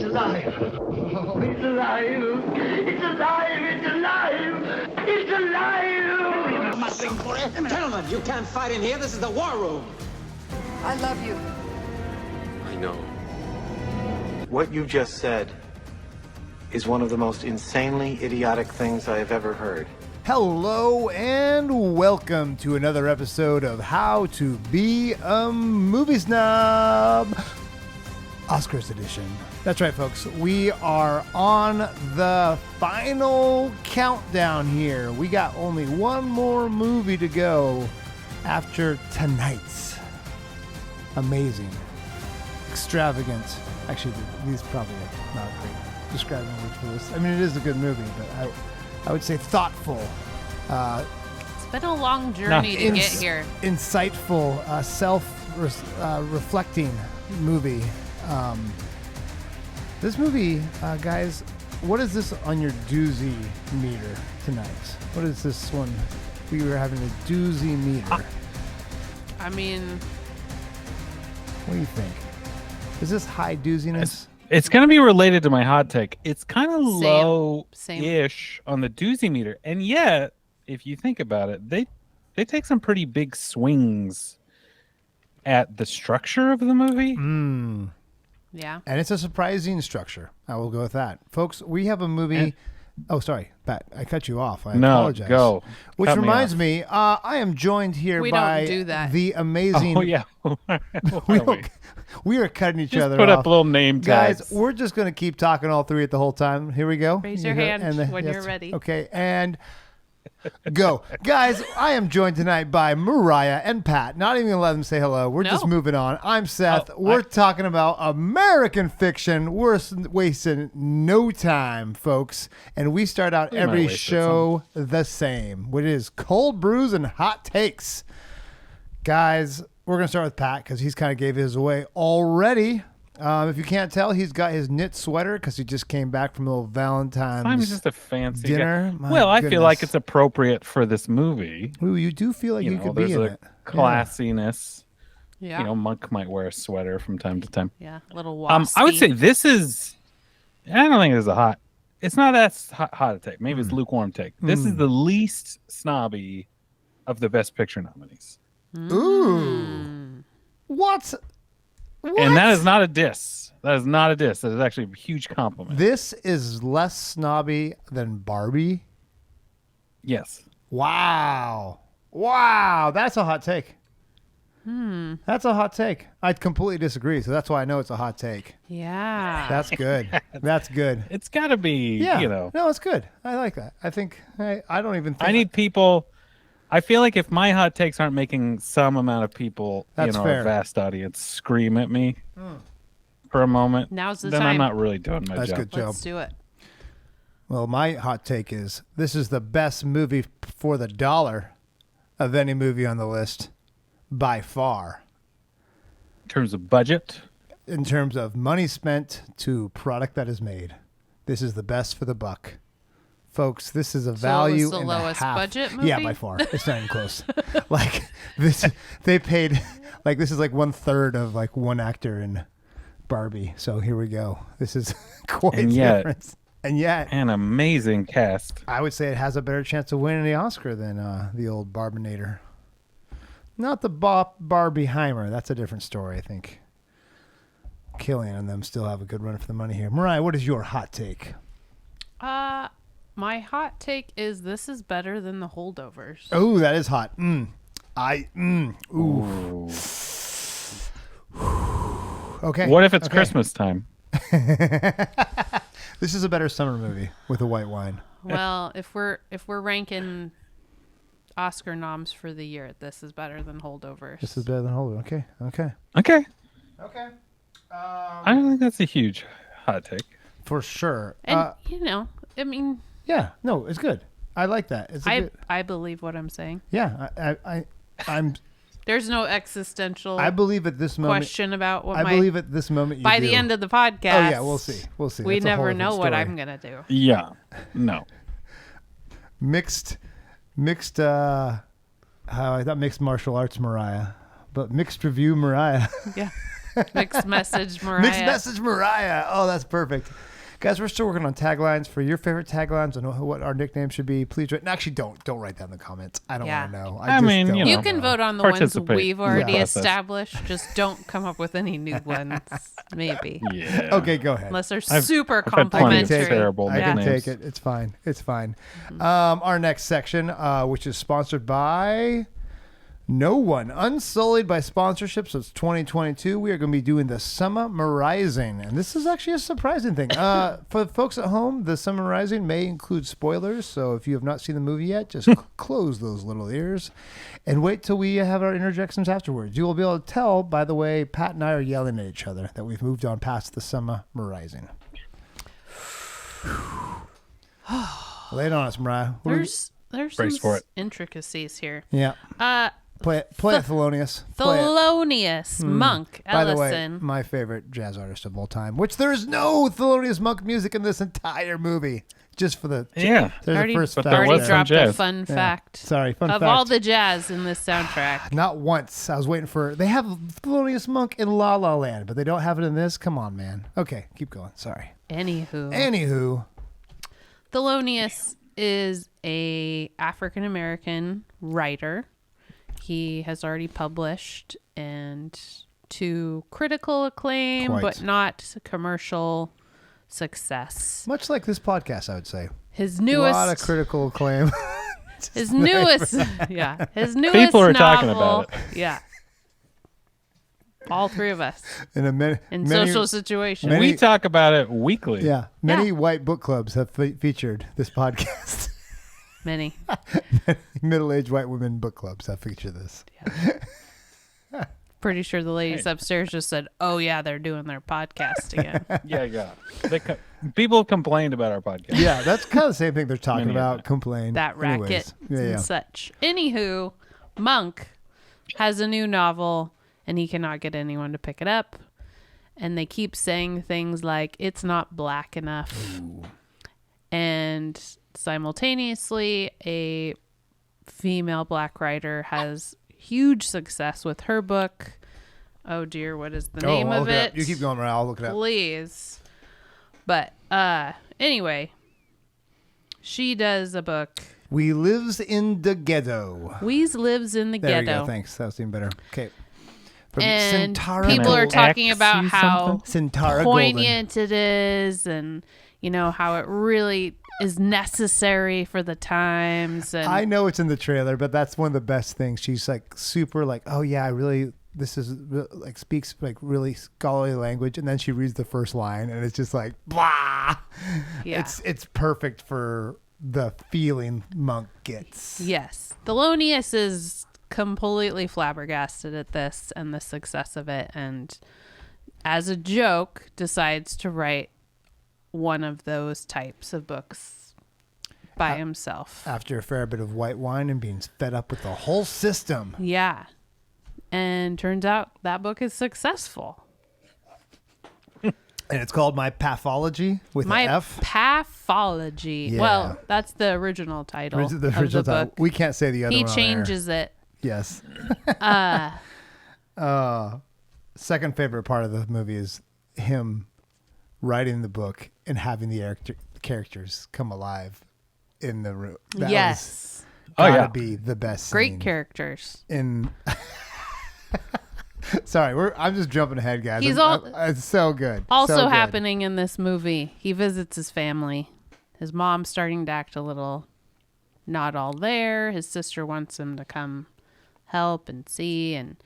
alive. Oh, it's alive. It's alive. It's alive. It's alive. Muttering for it. Gentlemen, you can't fight in here. This is the war room. I love you. I know. What you just said is one of the most insanely idiotic things I have ever heard. Hello and welcome to another episode of How to Be a Movie Snob, Oscars edition. That's right, folks. We are on the final countdown here. We got only one more movie to go after tonight's amazing, extravagant. Actually, these probably are not great describing words for this. I mean, it is a good movie, but I would say thoughtful. It's been a long journey to get here. Insightful, self-reflecting movie. This movie, guys, what is this on your doozy meter tonight? What is this one? We were having a doozy meter. I mean, what do you think? Is this high dooziness? It's going to be related to my hot take. It's kind of low-ish on the doozy meter. And yet, if you think about it, they take some pretty big swings at the structure of the movie. Yeah. And it's a surprising structure. I will go with that. Folks, we have a movie... Oh, sorry, Pat. I cut you off. I apologize. Go. Which reminds me, I am joined here by the amazing... Oh, yeah. We are cutting each other off. Put up little name tags. Guys, we're just going to keep talking all three at the whole time. Here we go. Raise your hand when you're ready. Okay, and go. Guys, I am joined tonight by Mariah and Pat. Not even going to let them say hello. We're just moving on. I'm Seth. We're talking about American fiction. We're wasting no time, folks. And we start out every show the same, which is cold brews and hot takes. Guys, we're going to start with Pat because he's kind of gave his away already. If you can't tell, he's got his knit sweater because he just came back from a little Valentine's I'm just a fancy dinner. Well, I feel like it's appropriate for this movie. Ooh, you do feel like you could be in it. Classiness. Yeah. You know, Monk might wear a sweater from time to time. Yeah, a little waspy. I would say this is... I don't think it's a hot... It's not that hot a take. Maybe it's lukewarm take. This is the least snobby of the Best Picture nominees. Ooh. What? And that is not a diss. That is not a diss. That is actually a huge compliment. This is less snobby than Barbie? Yes. Wow. That's a hot take. That's a hot take. I completely disagree, so that's why I know it's a hot take. Yeah. That's good. That's good. It's got to be, No, it's good. I like that. I think, I don't even think... I need people... I feel like if my hot takes aren't making some amount of people, That's fair. A vast audience scream at me for a moment, Now's the then time. I'm not really doing my That's job. good job. Let's do it. Well, my hot take is this is the best movie for the dollar of any movie on the list by far. In terms of budget? In terms of money spent to product that is made. This is the best for the buck. Folks, this is a value the and lowest a half. budget movie? Yeah, by far. It's not even close. Like this, they paid like this is like 1/3 of like one actor in Barbie. So here we go. This is quite different. And yet, an amazing cast. I would say it has a better chance of winning the Oscar than the old Barbinator. Not the Barbieheimer. That's a different story, I think. Killian and them still have a good run for the money here. Mariah, what is your hot take? My hot take is this is better than The Holdovers. Oh, that is hot. Ooh. Okay. What if it's Christmas time? This is a better summer movie with a white wine. Well, if we're ranking Oscar noms for the year, this is better than Holdovers. This is better than Holdovers. Okay. I don't think that's a huge hot take. For sure. And, I mean... Yeah, no, it's good. I like that. I believe what I'm saying. Yeah, I'm... There's no existential I believe at this moment, question about what I believe at this moment you by do. the end of the podcast. Oh, yeah, we'll see. We That's never know what I'm going to do. Yeah, no. Mixed, I thought mixed martial arts Mariah, but mixed review Mariah. Yeah. Mixed message Mariah. Mixed message Mariah. Oh, that's perfect. Guys, we're still working on taglines. For your favorite taglines and what our nickname should be, please write. No, actually, don't write that in the comments. I don't want to know. I mean, you can vote on the ones Participate. we've already Yeah. established. Just don't come up with any new ones. Maybe. Yeah. Okay, go ahead. Unless they're super I've had plenty of complimentary. terrible I can nicknames. take it. It's fine. It's fine. Our next section, which is sponsored by no one, unsullied by sponsorships. It's 2022. We are going to be doing the summarizing, and this is actually a surprising thing. For the folks at home, the summarizing may include spoilers. So if you have not seen the movie yet, just close those little ears and wait till we have our interjections afterwards. You will be able to tell by the way Pat and I are yelling at each other that we've moved on past the summarizing. Lay it on us, Mariah. There's Brace some for it. intricacies here. Yeah. Play it, Thelonious. Play it. Thelonious Monk By the way, Ellison. my favorite jazz artist of all time, which there is no Thelonious Monk music in this entire movie. Just for the Yeah. there's already, the first But fact. there already was dropped some a jazz. fun Yeah. fact. Sorry, fun of fact. all the jazz in this soundtrack. Not once. I was waiting for. They have Thelonious Monk in La La Land, but they don't have it in this. Come on, man. Okay, keep going. Sorry. Anywho, Thelonious is a African American writer. He has already published and to critical acclaim, Quite. but not commercial success. much like this podcast, I would say. His A lot of newest, critical acclaim. his newest People novel, are talking about it. Yeah. All three of us in a many social situations. many- We talk about it weekly. Yeah, many Yeah. white book clubs have featured this podcast. Many. Middle-aged white women book clubs have featured this. Pretty sure the ladies upstairs just said, "Oh yeah, they're doing their podcast again." Yeah. People complained about our podcast. Yeah, that's kind of the same thing they're talking Many of about. them. Complain. That racket Anyways, yeah. and such. Anywho, Monk has a new novel and he cannot get anyone to pick it up. And they keep saying things like, it's not black enough. And simultaneously, a female black writer has huge success with her book. Oh dear, what is the name I'll of look it? up. You keep going, Mariah. I'll look it up. Please. But anyway, she does a book. We lives in the ghetto. Weez lives in the There ghetto. we go. Thanks. That was even better. Okay. From And Sintara people are Gold. talking X about you how something? Sintara poignant it is, and you know how it really is necessary for the times. And I know it's in the trailer, but that's one of the best things. She's like super like, oh yeah, I really, this is like speaks like really scholarly language. And then she reads the first line and it's just like, blah. Yeah. It's perfect for the feeling Monk gets. Yes, Thelonious is completely flabbergasted at this and the success of it, and as a joke decides to write one of those types of books by himself. After a fair bit of white wine and being fed up with the whole system. Yeah. And turns out that book is successful. And it's called My Pathology with My an F. Pathology. Yeah. Well, that's the original title The of original the title. book. We can't say the other He one on air. changes it. Yes. Second favorite part of the movie is him writing the book and having the characters come alive in the room. That Yes. was Oh, gotta yeah. be the best Great scene characters. in. Sorry, I'm just jumping ahead, guys. He's it's so good. Also So good. happening in this movie, he visits his family. His mom's starting to act a little not all there. His sister wants him to come help and see, and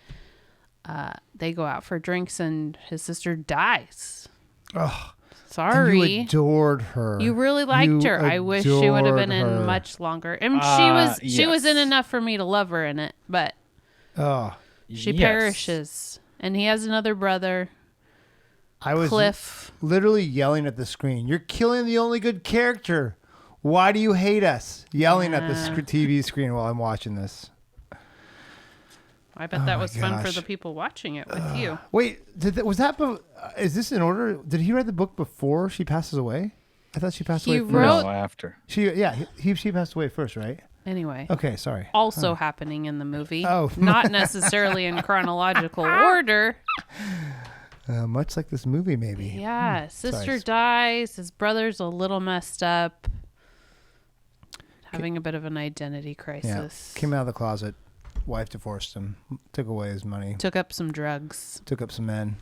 they go out for drinks, and his sister dies. Oh, Sorry. you adored her. You really liked You her. I wish she would have been adored in her. much longer. And she was in yes. enough for me to love her in it, but Oh, she Yes. perishes. And he has another brother, I was Cliff. literally yelling at the screen. You're killing the only good character. Why do you hate us? Yelling at the TV screen while I'm watching this. I bet that my was fun for gosh. the people watching it with you. Wait, is this in order? Did he write the book before she passes away? I thought she passed He away first. wrote- No, after. She passed away first, right? Anyway. Okay, sorry. Also happening in the movie. Oh. Not necessarily in chronological order. Much like this movie, maybe. Yeah, sister Sorry. dies. His brother's a little messed up. Having a bit of an identity Yeah. crisis. Came out of the closet. Wife divorced him. Took away his money. Took up some drugs. Took up some men.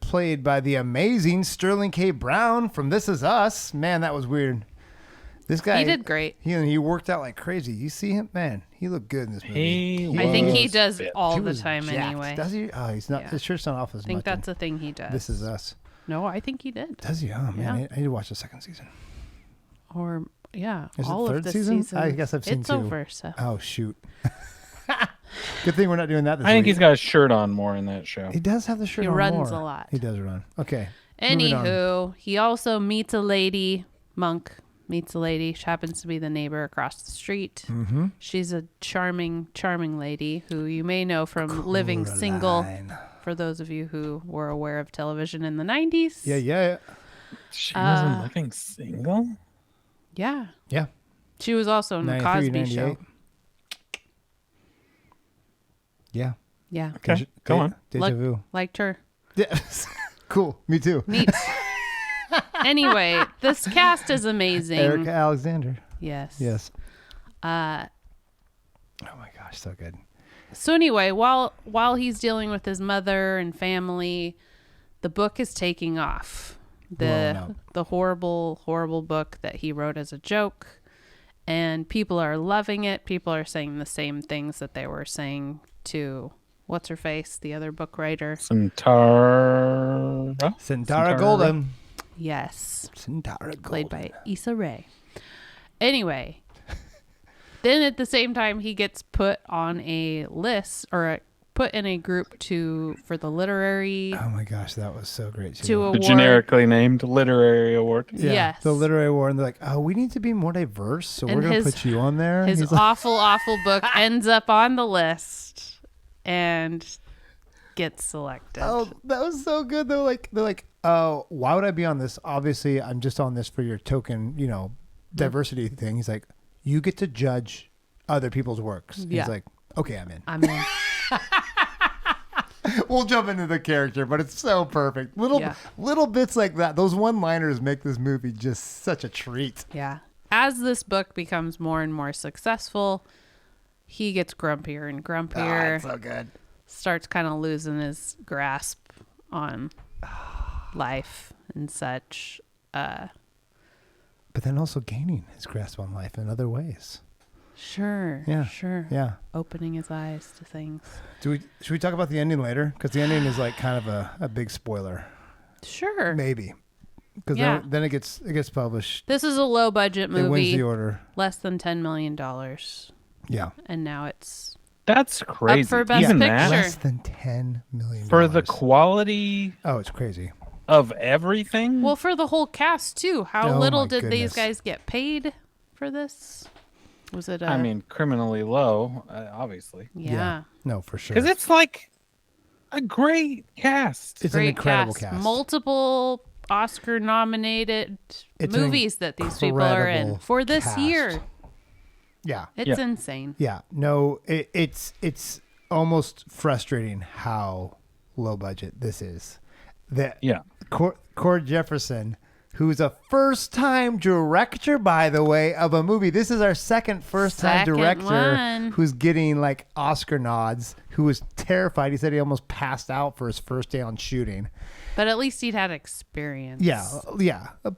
Played by the amazing Sterling K. Brown from This Is Us. Man, that was weird. This guy. He did great. He worked out like crazy. You see him? Man, he looked good in this movie. I think he does fit. all He the was time jacked. anyway. Does he? Oh, he's not. Yeah. His shirt's not off as much. I think that's a thing he does. This Is Us. No, I think he did. Does he? Oh, man. Yeah. I need to watch the second season. Or, yeah, Is all it third of the season? seasons. I guess I've seen it's two. over, so. Oh, shoot. Good thing we're not doing that this I think week. he's got a shirt on more in that show. He does have the shirt He on runs more. a lot. He does run. Okay. Moving on. Anywho, he also meets a lady. Monk meets a lady. She happens to be the neighbor across the street. Mm-hmm. She's a charming, charming lady who you may know from Living Single, Coraline. for those of you who were aware of television in the 90s. Yeah. She wasn't living single? Yeah. Yeah. She was also in the 93, Cosby 98. Show. Yeah. Yeah. Okay, go on. Deja vu. Liked her. Yeah. Cool. Me too. Neat. Anyway, this cast is amazing. Erica Alexander. Yes. Yes. Oh my gosh, so good. So anyway, while he's dealing with his mother and family, the book is taking off. Blowing up. The horrible book that he wrote as a joke, and people are loving it. People are saying the same things that they were saying to what's her face, the other book writer. Sintara Golden. Yes. Sintara Golden. Played by Issa Rae. Anyway, then at the same time he gets put on a list or put in a group for the literary Oh my gosh, that was so great too. to The award. generically named literary award. Yeah, Yes. the literary award, and they're like, "Oh, we need to be more diverse, so And we're gonna his- put you on there." His He's like, awful book ends up on the list and gets selected. "Oh, that was so good." They're like, "Oh, why would I be on this? Obviously, I'm just on this for your token, diversity thing." He's like, "You get to judge other people's works." Yeah. He's like, "Okay, I'm in." I'm in. We'll jump into the character, but it's so perfect. Little bits like that. Those one-liners make this movie just such a treat. Yeah. As this book becomes more and more successful, he gets grumpier and grumpier. it's so good. Starts kind of losing his grasp on life and such. But then also gaining his grasp on life in other ways. Sure. Yeah. Sure. Yeah. Opening his eyes to things. Should we talk about the ending later? Because the ending is like kind of a big spoiler. Sure. Maybe. Because Yeah. then it gets published. This is a low budget It wins movie. the order. Less than $10 million. Yeah. And now it's That's crazy. for Best Even Picture. that, Less than $10 million. for the quality Oh, it's crazy. of everything. well for the whole cast too. How Oh, little my did these goodness. guys get paid for this? Was it? I mean, criminally low, obviously, yeah. No, for sure. because it's like a great cast. It's an Great incredible cast. Multiple Oscar nominated It's an movies that these people are in incredible for this cast. year. Yeah. It's Yeah. insane. Yeah. No, it's almost frustrating how low budget this is. That Yeah. Cord Jefferson, who's a first-time director, by the way, of a movie. This is our second first-time Second director one. who's getting like Oscar nods, who was terrified. He said he almost passed out for his first day on shooting. But at least he'd had experience. Yeah.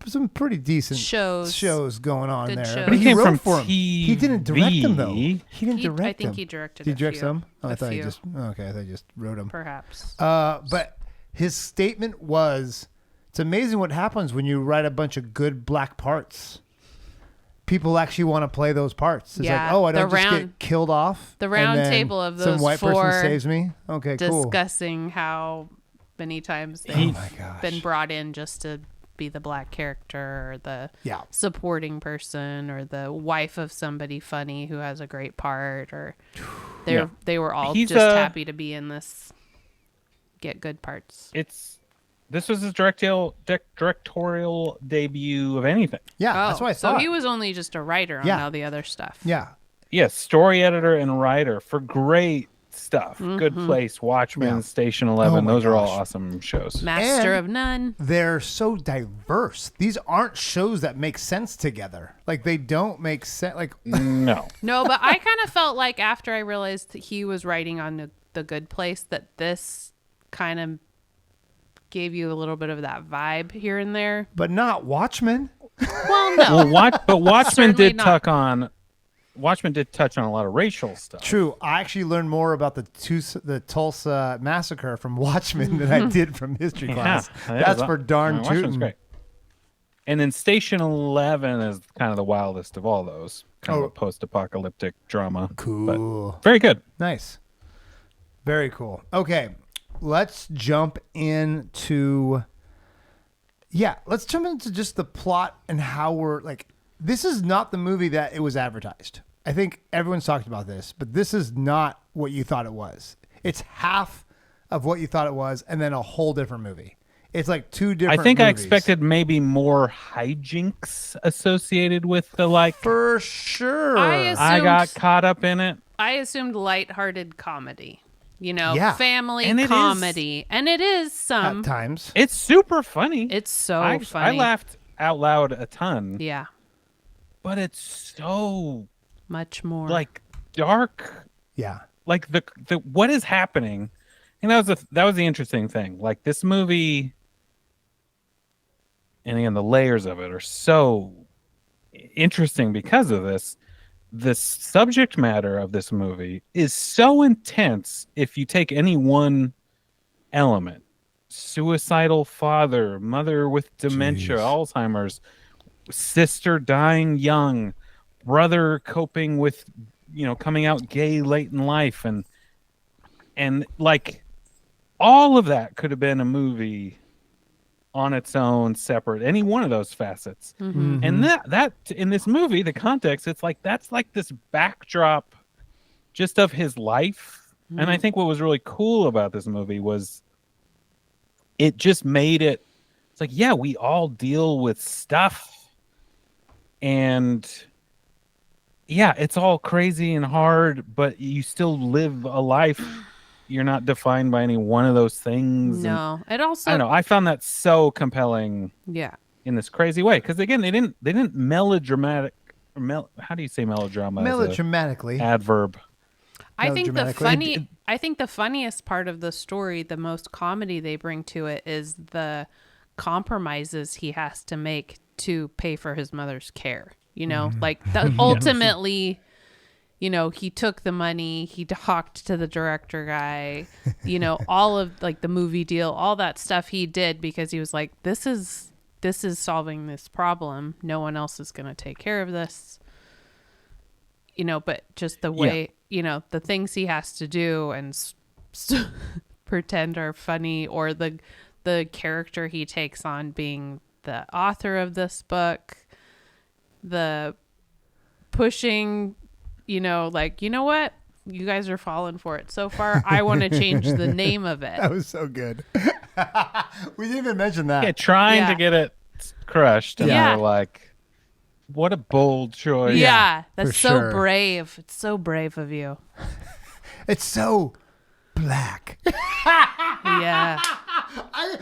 Some pretty decent Shows. going on Good there. shows. But he Came wrote from for him. He didn't direct them, though. He didn't direct them. I think he directed Did a he direct few. some? Oh, I A thought he few. just... Okay, I thought he just wrote them. Perhaps. But his statement was, it's amazing what happens when you write a bunch of good black parts. People actually want to play those parts. It's Yeah, like, oh, I the don't just round- get killed off. the and round then table of some those white four person saves me. Okay, cool. Discussing how many times Oh they've my gosh. been brought in just to be the black character or the Yeah. supporting person or the wife of somebody funny who has a great part or Yeah. they were all He's just a- happy to be in this, get good parts. This was his directorial debut of anything. Yeah, that's what I so thought. he was only just a writer on Yeah. all the other stuff. Yeah. Yes, story editor and writer for great stuff. Good Place, Watchmen, Yeah. Station 11. Oh my Those are all gosh. awesome shows. Master And of None. They're so diverse. These aren't shows that make sense together. Like, they don't make sense. Like, No. No, but I kind of felt like after I realized that he was writing on the Good Place that this kind of gave you a little bit of that vibe here and there. but not Watchmen. Well, no. Well, but Watchmen Certainly did not. Watchmen did touch on a lot of racial stuff. True. I actually learned more about the Tulsa massacre from Watchmen than I did from history class. Yeah, That's for darn Watchmen's tootin'. great. And then Station 11 is kind of the wildest of all those. Kind of a post-apocalyptic drama. Cool. But very good. Nice. Very cool. Okay. Let's jump into just the plot and how we're like, this is not the movie that it was advertised. I think everyone's talked about this, but this is not what you thought it was. It's half of what you thought it was and then a whole different movie. It's like two different I think I movies. expected maybe more hijinks associated with the like. For sure. I got caught up in it. I assumed lighthearted comedy. Yeah. Family And it is. comedy. And it is some. At times. It's super funny. It's so I funny. laughed out loud a ton. Yeah. But it's so Much more. like dark. Yeah. Like the what is happening, and that was the interesting thing. Like this movie, and again the layers of it are so interesting because of this. The subject matter of this movie is so intense. If you take any one element, suicidal father, mother with dementia, Alzheimer's, sister dying young, brother coping with coming out gay late in life, and like all of that could have been a movie on its own, separate, any one of those facets. And that in this movie, the context, it's like that's like this backdrop just of his life. And I think what was really cool about this movie was it just made it's like, yeah, we all deal with stuff, and yeah, it's all crazy and hard, but you still live a life. You're not defined by any one of those things. No. It also. I don't know. I found that so compelling. Yeah. In this crazy way, because again, they didn't melodramatic. How do you say melodrama? Melodramatically. Adverb. I think Melodramatically. I think the funniest part of the story, the most comedy they bring to it, is the compromises he has to make to pay for his mother's care. Like that ultimately, he took the money, he talked to the director guy, all of like the movie deal, all that stuff he did because he was like, this is solving this problem. No one else is going to take care of this. But just the way, the things he has to do and pretend are funny, or the character he takes on being the author of this book, the pushing, like, you know what? You guys are falling for it so far. I want to change the name of it. That was so good. We didn't even mention that. Yeah, trying to get it crushed, and Yeah. they're like, "What a bold choice!" Yeah, that's for so sure. brave. It's so brave of you. It's so black. Yeah.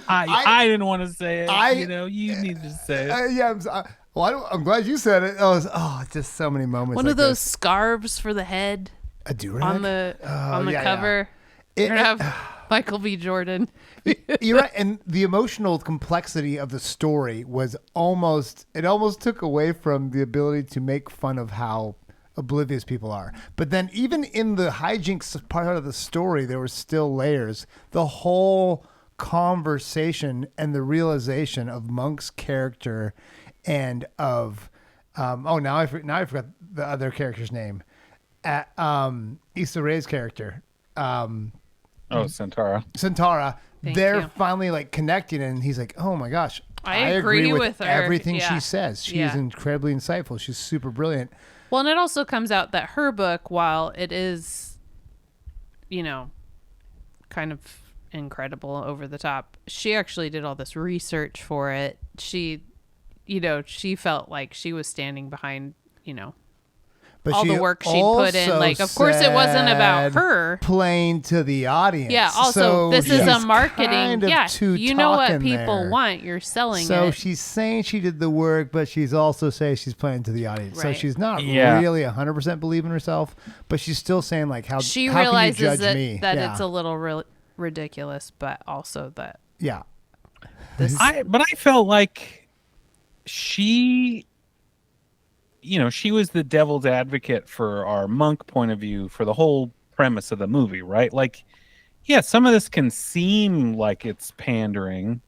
I didn't want to say it. You need to say it. Yeah. I'm glad you said it. It's just so many moments. One like of those this. scarves for the head A do-rag? on the yeah, cover. yeah. You're gonna have Michael B. Jordan. You're right, and the emotional complexity of the story was almost took away from the ability to make fun of how oblivious people are. But then even in the hijinks part of the story, there were still layers. The whole conversation and the realization of Monk's character and of now I forgot the other character's name. Issa Rae's character. Centaura. They're you. finally like connecting, and he's like, "Oh my gosh, I agree with her. everything Yeah. she says. She's Yeah. incredibly insightful. She's super brilliant." Well, and it also comes out that her book, while it is, kind of incredible, over the top, she actually did all this research for it. She felt like she was standing behind, But all she the work she'd put in. also Like, of course, it wasn't about said her. playing to the audience. Yeah. Also, So this is a she's marketing. kind of Yeah. too You know what talking people there. want. You're selling So it. she's saying she did the work, but she's also saying she's playing to the audience. So Right. she's not Yeah. really 100% believing herself, but she's still saying like, how She how realizes can you judge that, me? that Yeah. it's a little ridiculous, but also that Yeah. this. But I felt like she, she was the devil's advocate for our monk point of view for the whole premise of the movie, right? Like, yeah, some of this can seem like it's pandering,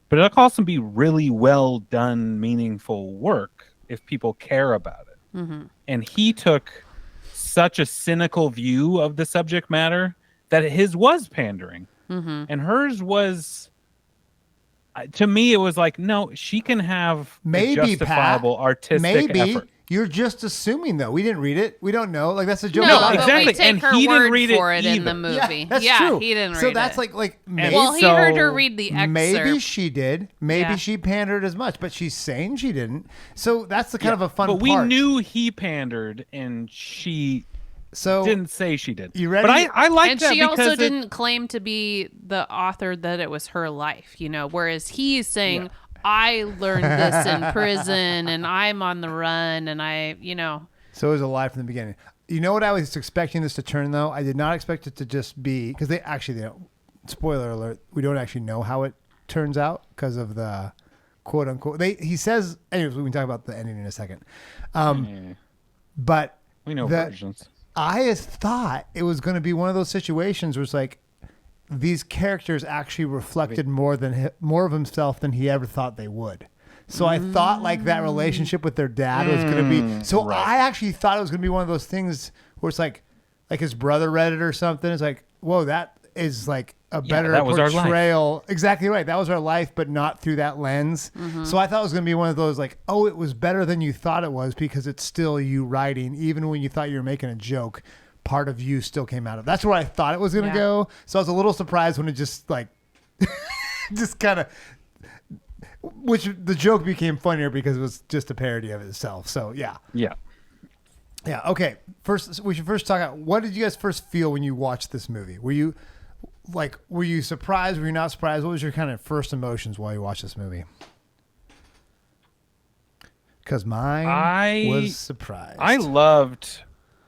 but it can also be really well done, meaningful work if people care about it. Mm-hmm. And he took such a cynical view of the subject matter that his was pandering. Mm-hmm. And hers was, to me, it was like, no, she can have Maybe, a justifiable Pat, artistic maybe. effort. You're just assuming, though. We didn't read it. We don't know. Like, that's a joke. No, about but it. exactly. we take And her he didn't word read it for it in the either. movie. Yeah, that's true. he didn't read So that's it. like maybe, Well, he heard her read the excerpt. maybe she did. Maybe Yeah. she pandered as much, but she's saying she didn't. So that's the kind of a fun But part. we knew he pandered, and she So didn't say she did. You ready? But I like And that she because also it- didn't claim to be the author that it was her life, whereas he's saying, I learned this in prison and I'm on the run and So it was a lie from the beginning. You know what I was expecting this to turn, though? I did not expect it to just be, because they don't, spoiler alert, we don't actually know how it turns out because of the quote unquote. He says, anyways, we can talk about the ending in a second. But we know versions. I thought it was going to be one of those situations where it's like these characters actually reflected more of himself than he ever thought they would. So I thought like that relationship with their dad was going to be. So right. I actually thought it was going to be one of those things where it's like his brother read it or something. It's like, whoa, that is like a better that was our life. portrayal. Exactly right. That was our life, but not through that lens. So I thought it was going to be one of those like, oh, it was better than you thought it was because it's still you writing, even when you thought you were making a joke. Part of you still came out of. That's where I thought it was going to go. So I was a little surprised when it just like, just kind of. Which the joke became funnier because it was just a parody of itself. So yeah. Okay. We should first talk about what did you guys first feel when you watched this movie? Were you surprised? Were you not surprised? What was your kind of first emotions while you watched this movie? Because mine was surprised. I loved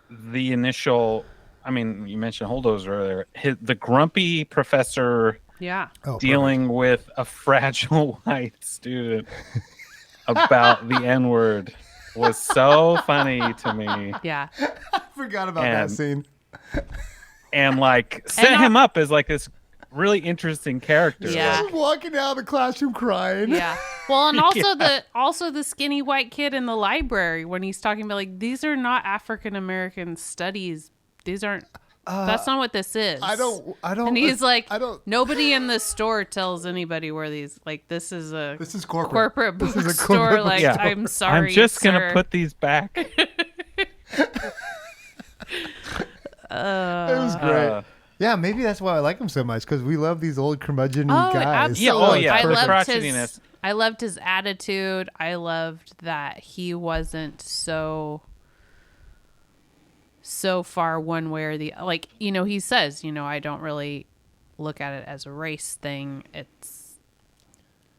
the initial. I mean, you mentioned Holdo's earlier. The grumpy professor. Yeah. Dealing with a fragile white student about the N-word was so funny to me. Yeah. I forgot about that scene. And like set him up as like this really interesting character. Yeah. Just walking out of the classroom crying. Yeah. Well, and also the skinny white kid in the library when he's talking about like these are not African American studies. These aren't. That's not what this is. I don't. And he's like, I don't. nobody in the store tells anybody where these. Like, this is corporate bookstore. Like, bookstore. I'm sorry. I'm just sir. gonna put these back. It was great. Yeah, maybe that's why I like him so much because we love these old curmudgeon guys. Absolutely. Yeah, I for the loved crotchetiness. I loved his attitude. I loved that he wasn't so far one way or the like. He says, I don't really look at it as a race thing. It's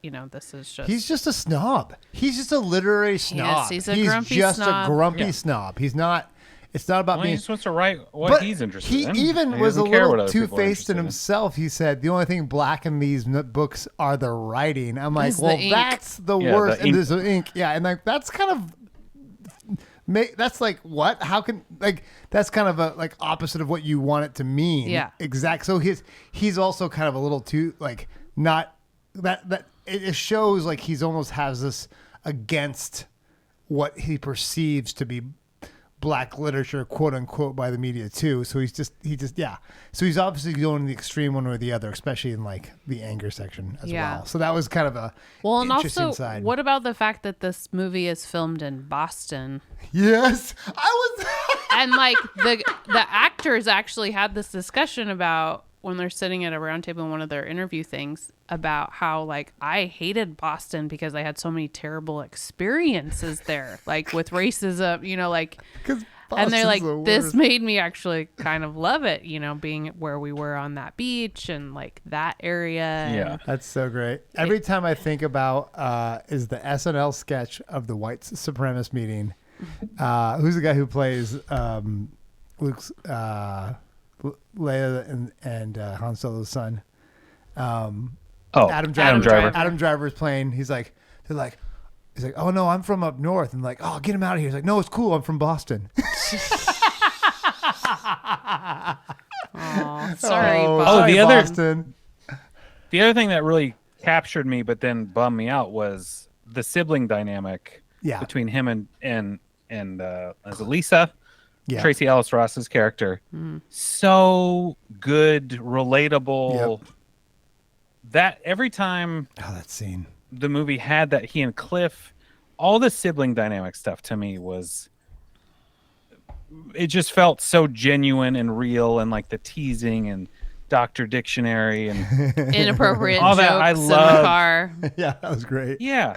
this is just He's just a snob. He's just a literary snob. he's a grumpy just snob. a grumpy snob. He's not. It's not about Well, being. he just wants to write what But he's interested he in. even He was a doesn't care what little other people are two-faced in interested himself. He said the only thing black in these books are the writing. I'm like, Is the well, ink. that's the Yeah, worst. the And ink. there's the ink. Yeah, and like that's kind of. That's like what? How can like that's kind of a like opposite of what you want it to mean. Yeah. Exact. So he's also kind of a little too like not that it shows like he's almost has this against what he perceives to be black literature, quote unquote, by the media too. So he just yeah. So he's obviously going the extreme one or the other, especially in like the anger section as well. So that was kind of a and interesting also, side. what about the fact that this movie is filmed in Boston? Yes, I was. And like the actors actually had this discussion about when they're sitting at a round table in one of their interview things about how like I hated Boston because I had so many terrible experiences there, like with racism, like And they're like, the this worst. made me actually kind of love it, you know, being where we were on that beach and like that area. Yeah. That's so great. Every time I think about is the SNL sketch of the white supremacist meeting. Who's the guy who plays Luke's Leia and Han Solo's son? Adam Driver. Adam Driver's playing. He's like, oh no, I'm from up north. And like, oh, get him out of here. He's like, no, it's cool. I'm from Boston. Oh, sorry, sorry, Boston. The other thing that really captured me, but then bummed me out, was the sibling dynamic between him and as Lisa, Tracy Ellis Ross's character. So good, relatable. That every time that scene, the movie had that, he and Cliff, all the sibling dynamic stuff to me it just felt so genuine and real, and like the teasing and Dr. Dictionary and inappropriate all jokes that I in the loved. car. Yeah, that was great. Yeah.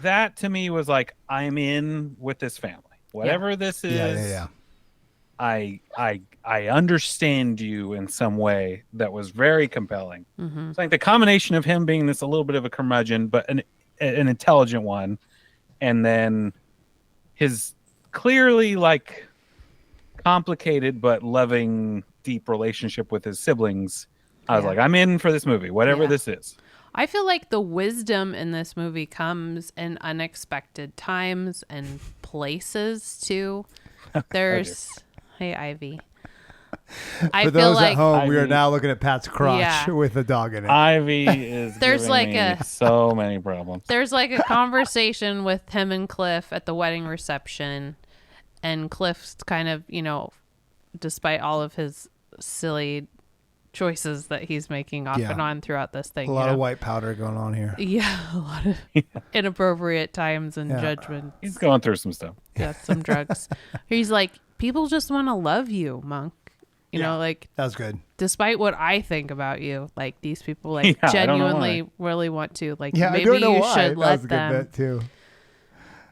That to me was like, I'm in with this family. Whatever this is, I understand you in some way that was very compelling. It's like the combination of him being this a little bit of a curmudgeon, but an intelligent one, and then his clearly like complicated but loving, deep relationship with his siblings. I was like, I'm in for this movie, whatever this is. I feel like the wisdom in this movie comes in unexpected times and places too. There's hey Ivy. For those at home, we are now looking at Pat's crotch with a dog in it. Ivy is there's like me so many problems. There's like a conversation with him and Cliff at the wedding reception, and Cliff's kind of, you know, despite all of his silly choices that he's making off and on throughout this thing. A lot of white powder going on here. Yeah, a lot of inappropriate times and judgments. He's going through some stuff. Yeah, some drugs. He's like, people just want to love you, Monk. You know, like, that was good. Despite what I think about you, like these people like genuinely really want to. Like, maybe you should let them. That was a good bit too.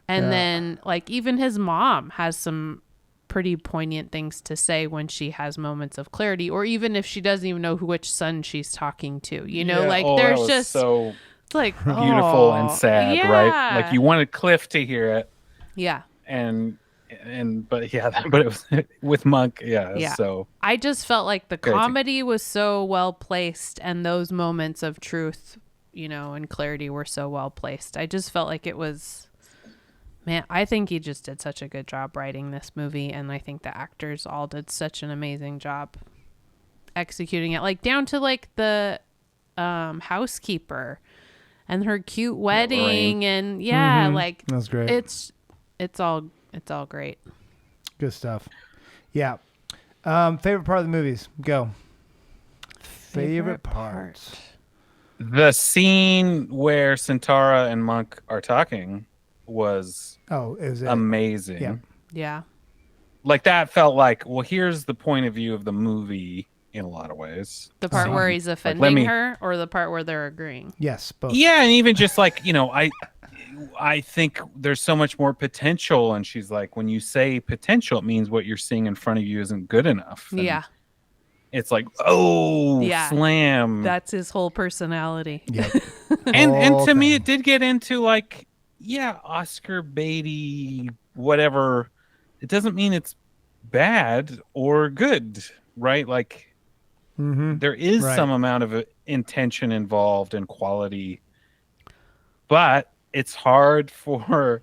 And then like even his mom has some pretty poignant things to say when she has moments of clarity, or even if she doesn't even know which son she's talking to, you know, like there's just so it's like beautiful and sad, right? Like you wanted Cliff to hear it. Yeah. But it was with Monk. So I just felt like the comedy was so well placed, and those moments of truth, you know, and clarity were so well placed. I just felt like it was, man, I think he just did such a good job writing this movie, and I think the actors all did such an amazing job executing it, like down to like the housekeeper and her cute wedding, and like that's great. It's all great. Good stuff. Yeah. Favorite part of the movies? Go. Favorite part. The scene where Centaura and Monk are talking was amazing. Yeah. Like that felt like, well, here's the point of view of the movie in a lot of ways. The part where he's offending her, or the part where they're agreeing? Yes, both. Yeah, and even just like, you know, I think there's so much more potential, and she's like, when you say potential, it means what you're seeing in front of you isn't good enough. And it's like, slam. That's his whole personality. Yep. and to me, it did get into like, Oscar baity, whatever. It doesn't mean it's bad or good, right? Like, there is some amount of intention involved and quality, but it's hard for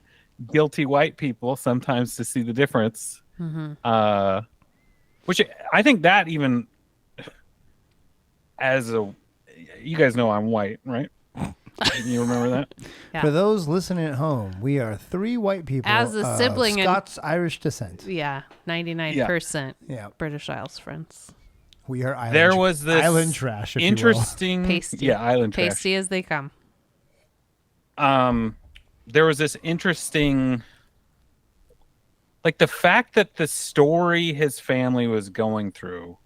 guilty white people sometimes to see the difference. Which I think that even you guys know I'm white, right? You remember that? Yeah. For those listening at home, we are three white people as a sibling Scots-Irish descent. 99% British Isles friends. We are island. There was this island trash, if interesting, pasty. Island trash, pasty as they come. There was this interesting, like the fact that the story his family was going through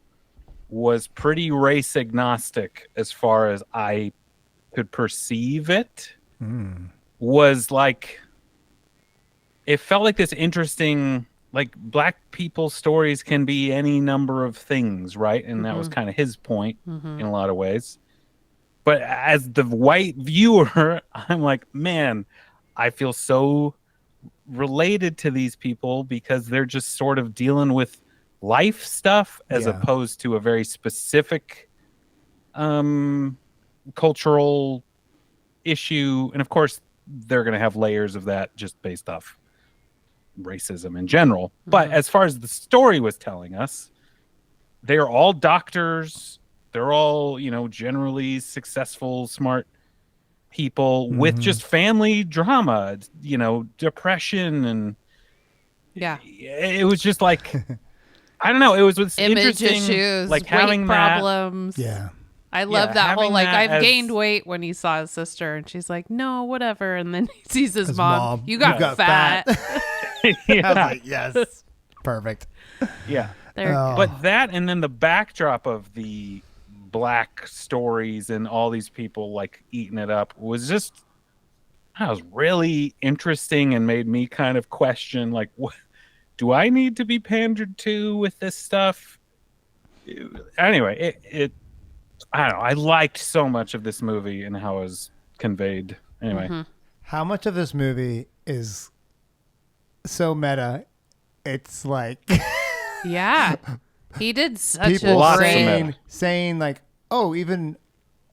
was pretty race agnostic as far as I could perceive it. Was like, it felt like this interesting like black people's stories can be any number of things, right? And that was kind of his point in a lot of ways. But as the white viewer, I'm like, man, I feel so related to these people because they're just sort of dealing with life stuff as opposed to a very specific cultural issue. And of course, they're going to have layers of that just based off racism in general. But as far as the story was telling us, they're all doctors. They're all, generally successful, smart people with just family drama, depression. And it was just like, I don't know. It was image interesting, issues, like weight having problems. That. Yeah. I love that whole, like, that I've gained weight when he saw his sister, and she's like, no, whatever. And then he sees his mom. You got fat. I was like, yes. Perfect. Yeah. But that, and then the backdrop of the black stories and all these people like eating it up was just, that was really interesting and made me kind of question, like, what do I need to be pandered to with this stuff? Anyway, it I don't know. I liked so much of this movie and how it was conveyed. Anyway. How much of this movie is so meta? It's like... Yeah. He did such people a great... saying like, oh, even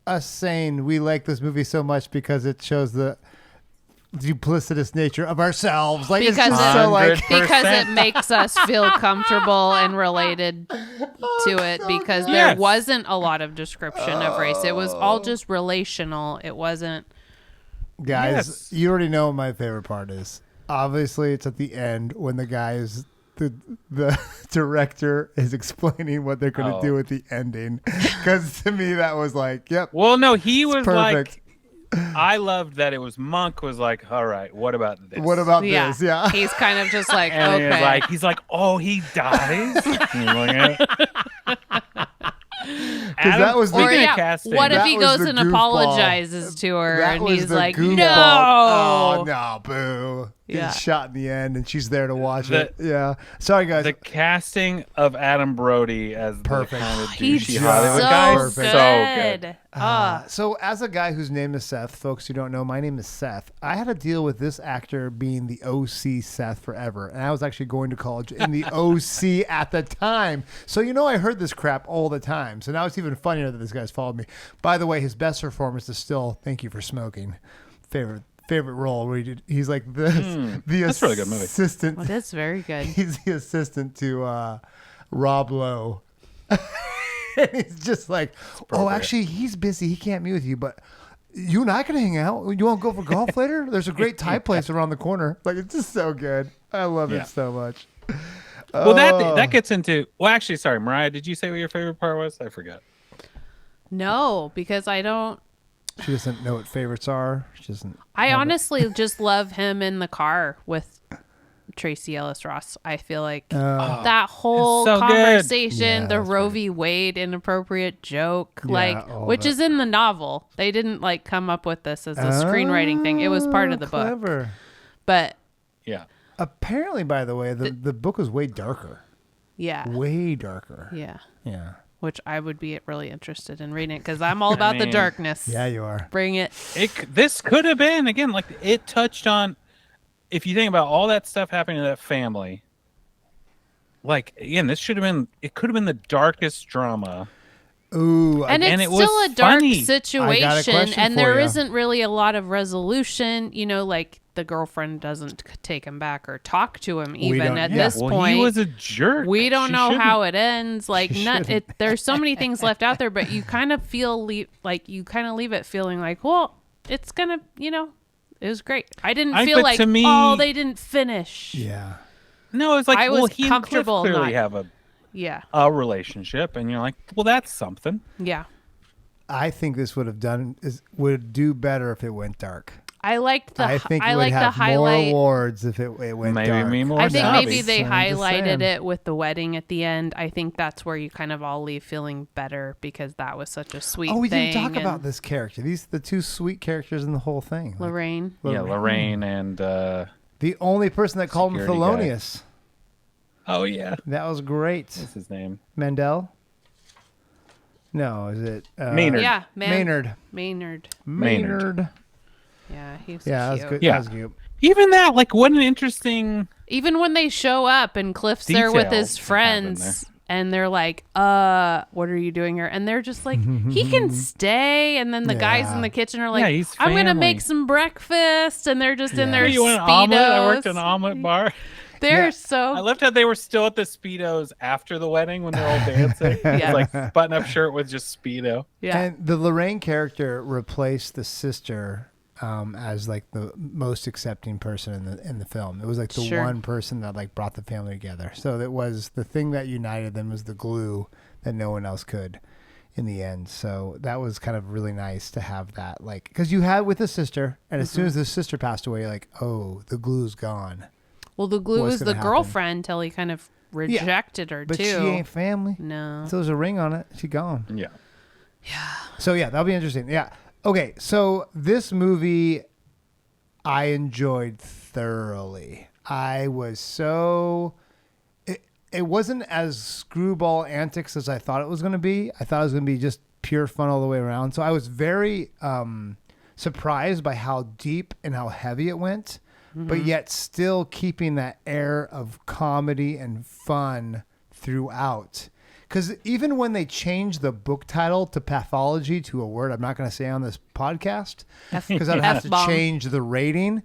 us saying we like this movie so much because it shows the duplicitous nature of ourselves. Like, because it's just so like... Because it makes us feel comfortable and related to it, so because good. there wasn't a lot of description of race. It was all just relational. It wasn't... Guys, you already know what my favorite part is. Obviously, it's at the end when the guy is... The director is explaining what they're going to do with the ending. Because to me, that was like, yep. Well, no, he was perfect. like... I loved that it was Monk was like, all right, what about this? What about this? Yeah. He's kind of just like, and okay. He's like, oh, he dies? Because that was the casting. What if that he was goes the and goofball. apologizes to her That and was he's the like, goofball. no. Oh, no, boo. Yeah. He's shot in the end and she's there to watch it. Yeah. Sorry, guys. The casting of Adam Brody as perfect. the kind of He's douchey so Hollywood guy. Perfect. So good. So as a guy whose name is Seth, folks who don't know, my name is Seth. I had to deal with this actor being the OC Seth forever. And I was actually going to college in the OC at the time. So, I heard this crap all the time. So now it's even funnier that this guy's followed me. By the way, his best performance is still Thank You for Smoking. Favorite role where he's like the that's a really good movie. Assistant. Well, that's very good. He's the assistant to Rob Lowe. And he's just like, oh, actually, he's busy. He can't meet with you, but you and I can hang out. You want to go for golf later? There's a great Thai place around the corner. Like, it's just so good. I love it so much. Well, that gets into... Well, actually, sorry, Mariah, did you say what your favorite part was? I forgot. No, because I don't... She doesn't know what favorites are. She doesn't... I honestly just love him in the car with Tracy Ellis Ross. I feel like that whole so conversation, Yeah, the that's Roe v. Wade inappropriate joke, all which that. is in the novel. They didn't come up with this as a screenwriting thing. It was part of the clever. book. But yeah. Apparently, by the way, the book was way darker. yeah. Way darker. Yeah. Yeah. Which I would be really interested in reading it because I'm all about the darkness. Yeah, you are. Bring it. This could have been, again, like it touched on, if you think about all that stuff happening to that family, like, again, it could have been the darkest drama. Ooh, and it's it still was a dark funny. situation, and there isn't really a lot of resolution. Like the girlfriend doesn't take him back or talk to him even at this point. He was a jerk. We don't know how it ends. Like, there's so many things left out there, but you kind of leave it feeling like, well, it's gonna, it was great. I didn't feel like, they didn't finish. Yeah. No, it's like, I was he comfortable and Cliff clearly have a relationship, and you're like, well, that's something. Yeah. I think this would do better if it went dark. I liked the I think it I would like have the highlight. more awards if it went dark. More I think snobby. maybe they I'm just highlighted saying. it with the wedding at the end. I think that's where you kind of all leave feeling better because that was such a sweet thing. Oh, we didn't talk about this character. These are the two sweet characters in the whole thing. Lorraine. Yeah, Lorraine and the only person that called him security felonious. Oh yeah, That was great. what's his name? Mandel? No, is it Maynard. Yeah, Maynard. Maynard. Yeah, he was Yeah, that was cute. good. Yeah. That was cute. Even that, like, what an interesting. Even when they show up and Cliff's there with his Details that friends happen and they're like, what are you doing here? And they're just like, he can stay. And then the guys in the kitchen are like, Yeah, he's I'm going to family. make some breakfast. And they're just in their Hey, you want an Speedos. omelet? I worked an omelet bar. They're Yeah. so I loved how they were still at the Speedos after the wedding when they're all dancing. Yeah. It's like button-up shirt with just Speedo. yeah. And the Lorraine character replaced the sister as like the most accepting person in the film. It was like the Sure. one person that like brought the family together. So it was the thing that united them was the glue that no one else could in the end. So that was kind of really nice to have that, like, because you had with the sister, and as soon as the sister passed away, you're like, oh, the glue's gone. Well, the glue What's was the gonna happen? girlfriend till he kind of rejected her But too. she ain't family. No. So there's a ring on it. She gone. Yeah. So yeah, that'll be interesting. Yeah. Okay. So this movie, I enjoyed thoroughly. I was so. It wasn't as screwball antics as I thought it was going to be. I thought it was going to be just pure fun all the way around. So I was very surprised by how deep and how heavy it went, but yet still keeping that air of comedy and fun throughout. Because even when they changed the book title to pathology to a word I'm not going to say on this podcast, because I'd have to F-bomb. change the rating,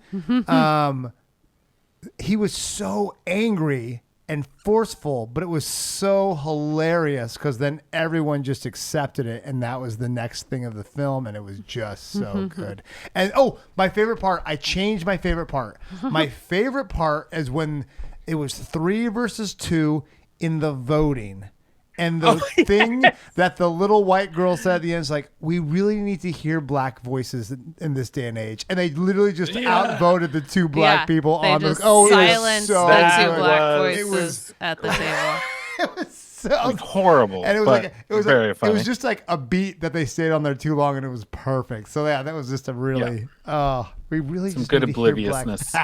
he was so angry and forceful, but it was so hilarious because then everyone just accepted it, and that was the next thing of the film, and it was just so good. And my favorite part, I changed my favorite part. My favorite part is when it was 3 versus 2 in the voting. And the thing that the little white girl said at the end is like, we really need to hear black voices in this day and age. And they literally just outvoted the 2 black people they on the. just Oh, it was silenced so the good. 2 black It voices was at the table. it was so Like, horrible. and it was but like it was very like, funny. it was just like a beat that they stayed on there too long, and it was perfect. So yeah, that was just a really we really some just good need to hear black- obliviousness.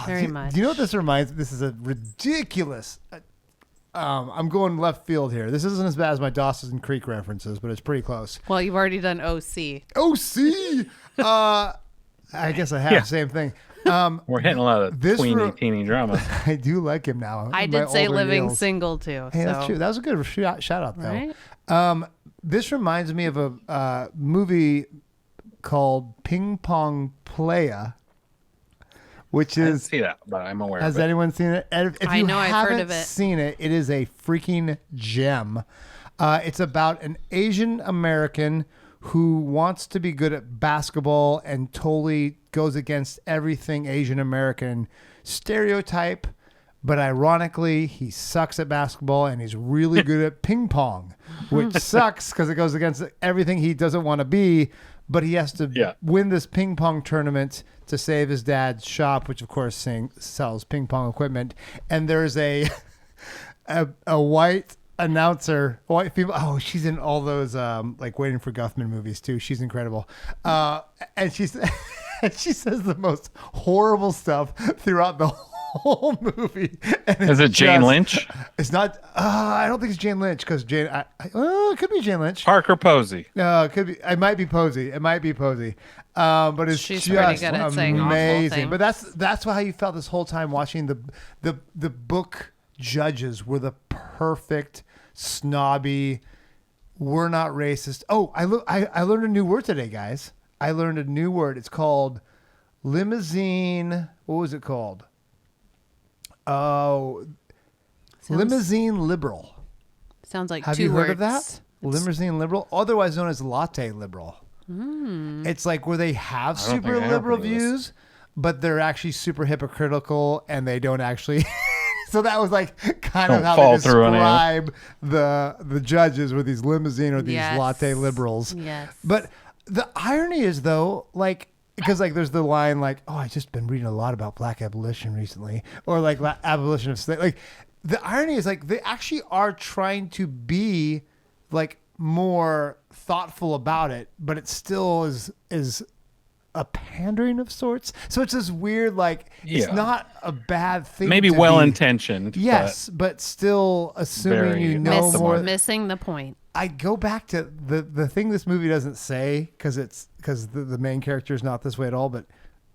Very much. Do you know what this reminds? This is a ridiculous. I'm going left field here. This isn't as bad as my Dawson Creek references, but it's pretty close. Well, you've already done OC. OC. I guess I have Yeah. the same thing. We're hitting a lot of This teeny drama. I do like him now. I in my did say older living years. single too. Hey, so. that's true. That was a good shout out, though. Right? This reminds me of a movie called Ping Pong Playa, which I didn't is. see that, but I'm aware Has of it. anyone seen it? And if I you know, I've haven't heard of it. seen it, it is a freaking gem. It's about an Asian American who wants to be good at basketball and totally goes against everything Asian American stereotype. But ironically, he sucks at basketball and he's really good at ping pong, which sucks because it goes against everything he doesn't want to be. But he has to win this ping pong tournament to save his dad's shop, which of course sells ping pong equipment. And there's a white announcer, white female. Oh, she's in all those like Waiting for Guffman movies too. She's incredible. And she says the most horrible stuff throughout the whole movie. And Is it Jane Lynch? It's not. I don't think it's Jane Lynch because Jane. It could be Jane Lynch. Parker Posey. No, it could be. It might be Posey. But it's She's just pretty good at saying awful amazing. things. But that's how you felt this whole time watching the book judges were the perfect snobby. We're not racist. Oh, I learned a new word today, guys. I learned a new word. It's called limousine. What was it called? Oh, limousine liberal. Sounds like Have 2 you heard words. of that? Limousine liberal, otherwise known as latte liberal. It's like where they have I don't super think I liberal heard of this. views, but they're actually super hypocritical, and they don't actually. So that was like kind of Don't how fall they through on you. describe the judges were these limousine or these Yes. latte liberals. Yes. But the irony is though, like. Because like there's the line like, oh, I just been reading a lot about black abolition recently, or like abolition of slave. Like the irony is like they actually are trying to be like more thoughtful about it, but it still is a pandering of sorts. So it's this weird, like, it's not a bad thing. Maybe well-intentioned. Yes, but still assuming you know more. Missing the point. I go back to the thing this movie doesn't say, because the main character is not this way at all, but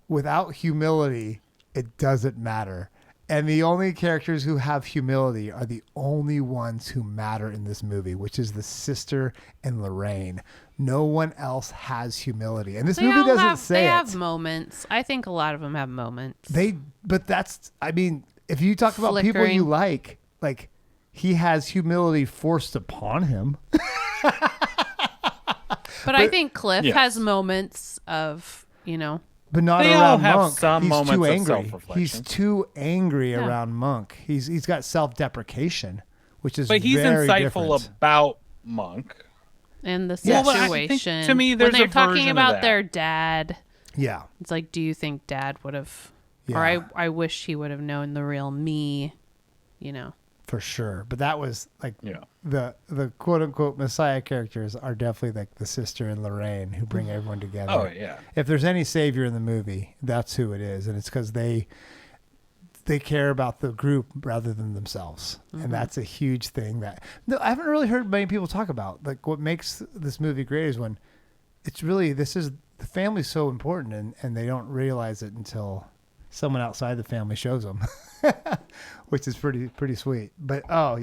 without humility, it doesn't matter. And the only characters who have humility are the only ones who matter in this movie, which is the sister and Lorraine. No one else has humility. And this movie doesn't say it. They have moments. I think a lot of them have moments. But that's, I mean, if you talk about people you like, he has humility forced upon him. But I think Cliff has moments of, but not they around all have Monk. some He's moments too of angry. self-reflection. He's too angry around Monk. He's got self-deprecation, which is but he's very insightful different. about Monk. And the Well, I situation. think, to me, there's when they're a talking version of about that. their dad. Yeah. It's like, do you think Dad would have, Yeah. or I wish he would have known the real me, For sure. But that was like the quote unquote Messiah characters are definitely like the sister and Lorraine who bring everyone together. Oh, yeah. If there's any savior in the movie, that's who it is. And it's because they care about the group rather than themselves. Mm-hmm. And that's a huge thing that I haven't really heard many people talk about. Like what makes this movie great is when it's really, the family's so important and they don't realize it until someone outside the family shows them, which is pretty sweet. But a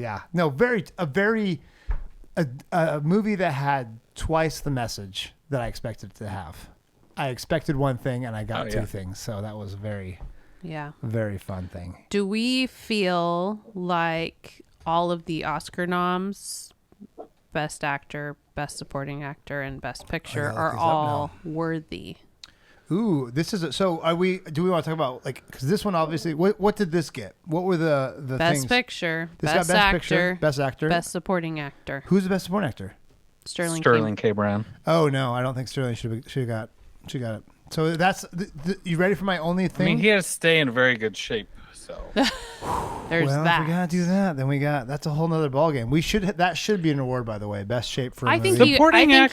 movie that had twice the message that I expected it to have. I expected one thing and I got two things. So that was a very fun thing. Do we feel like all of the Oscar noms, Best Actor, Best Supporting Actor, and Best Picture are all worthy? Ooh, this is so. Do we want to talk about because this one obviously? What did this get? What were the Best things? Picture, This Best got Actor, Picture, Best Actor, Best Supporting Actor. Who's the Best Supporting Actor? Sterling K. Brown. Oh no, I don't think Sterling should have got it. So that's you ready for my only thing? I mean, he has to stay in very good shape. So there's well, that. if we gotta do that, then that's a whole nother ballgame. That should be an award, by the way, best shape for. I a think movie.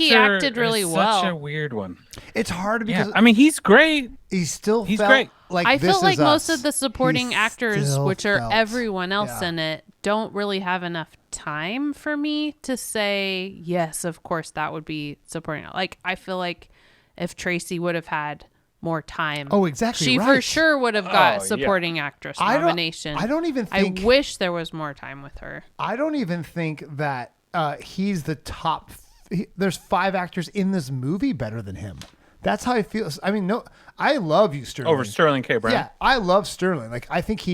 he acted really is well. Such a weird one. It's hard because I mean, he's great. He's great. Like I this felt like is most us. of the supporting He actors, still which are felt- everyone else yeah. in it, don't really have enough time for me to say yes. Of course, that would be supporting. Like I feel like if Tracy would have had more time. Oh, exactly. She right. for sure would have got supporting actress nomination. I don't even think. I wish there was more time with her. I don't even think that he's the top. There's 5 actors in this movie better than him. That's how I feel. I mean, no, I love you, Sterling. Over Sterling K. Brown. Yeah, I love Sterling. Like I think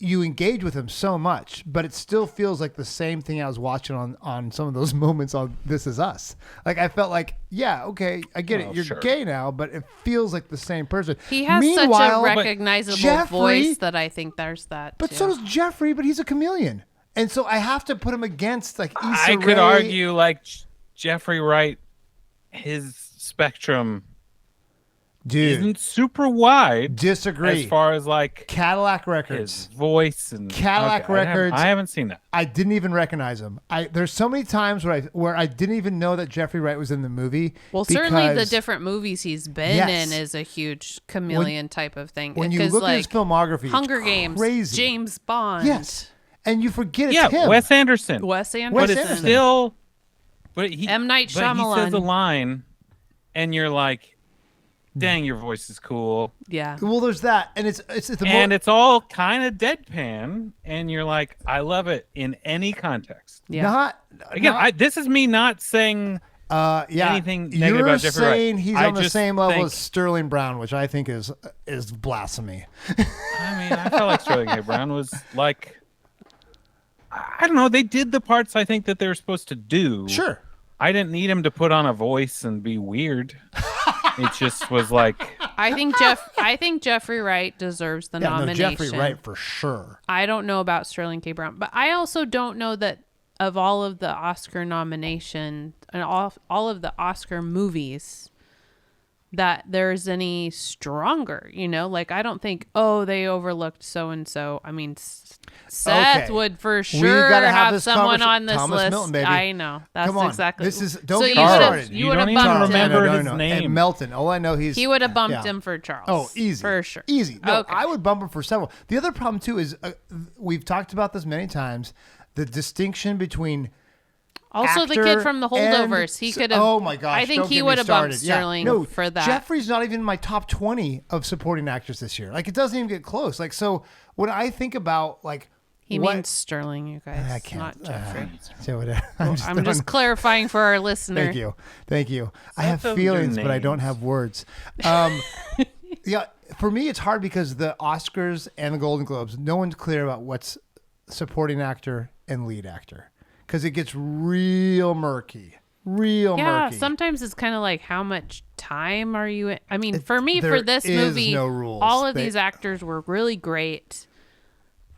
you engage with him so much, but it still feels like the same thing I was watching on some of those moments on This Is Us. Like I felt like, yeah, okay, I get it. You're gay now, but it feels like the same person. He has such a recognizable voice that I think there's that. But so does Jeffrey, but he's a chameleon. And so I have to put him against like Issa I could Rae. argue like Jeffrey Wright, his spectrum isn't super wide. Disagree. As far as like Cadillac Records, his voice and Cadillac Records. I haven't seen that. I didn't even recognize him. There's so many times where I didn't even know that Jeffrey Wright was in the movie. Well, certainly the different movies he's been in is a huge chameleon type of thing. When you look at his filmography, Hunger it's Games, crazy. James Bond. Yes. And you forget it's him. Wes Anderson. But it's still. M. Night Shyamalan. He says a line, and you're like, "Dang, your voice is cool." Yeah. Well, there's that, and it's all kind of deadpan, and you're like, "I love it in any context." Yeah. This is me not saying anything negative You're about Jeffrey Wright. saying he's on the same level as Sterling Brown, which I think is blasphemy. I mean, I felt like Sterling K. Brown was like. I don't know. They did the parts I think that they were supposed to do. Sure. I didn't need him to put on a voice and be weird. It just was like. I think Jeffrey Wright deserves the nomination. No, Jeffrey Wright for sure. I don't know about Sterling K. Brown, but I also don't know that of all of the Oscar nomination and all of the Oscar movies, that there's any stronger, you know? Like, I don't think, oh, they overlooked so-and-so. I mean, Seth would for sure gotta have have this someone on this Thomas list. Milton, baby. I know. That's Come on. exactly. This is, don't so get you me would started. have, You you would have don't even bumped remember him. his name. And Melton. All I know He would have bumped him for Charles. Oh, easy. For sure. Easy. No, Okay. I would bump him for several. The other problem, too, is we've talked about this many times, the distinction between Also, the actor kid from the and- holdovers, he could have. Oh my gosh! I think don't he get me would have bumped started. Yeah. Sterling No, for that. Jeffrey's not even in my top 20 of supporting actors this year. Like, it doesn't even get close. Like, so when I think about like He what, means Sterling, you guys, I can't. not Jeffrey. So whatever. I'm just clarifying for our listener. Thank you. I have those are feelings, but I names. don't have words. Yeah, for me, it's hard because the Oscars and the Golden Globes, no one's clear about what's supporting actor and lead actor because it gets real murky. Yeah, Murky. sometimes it's kind of like how much time are you in? I mean, for me, there for this is movie, no rules. all of these actors were really great.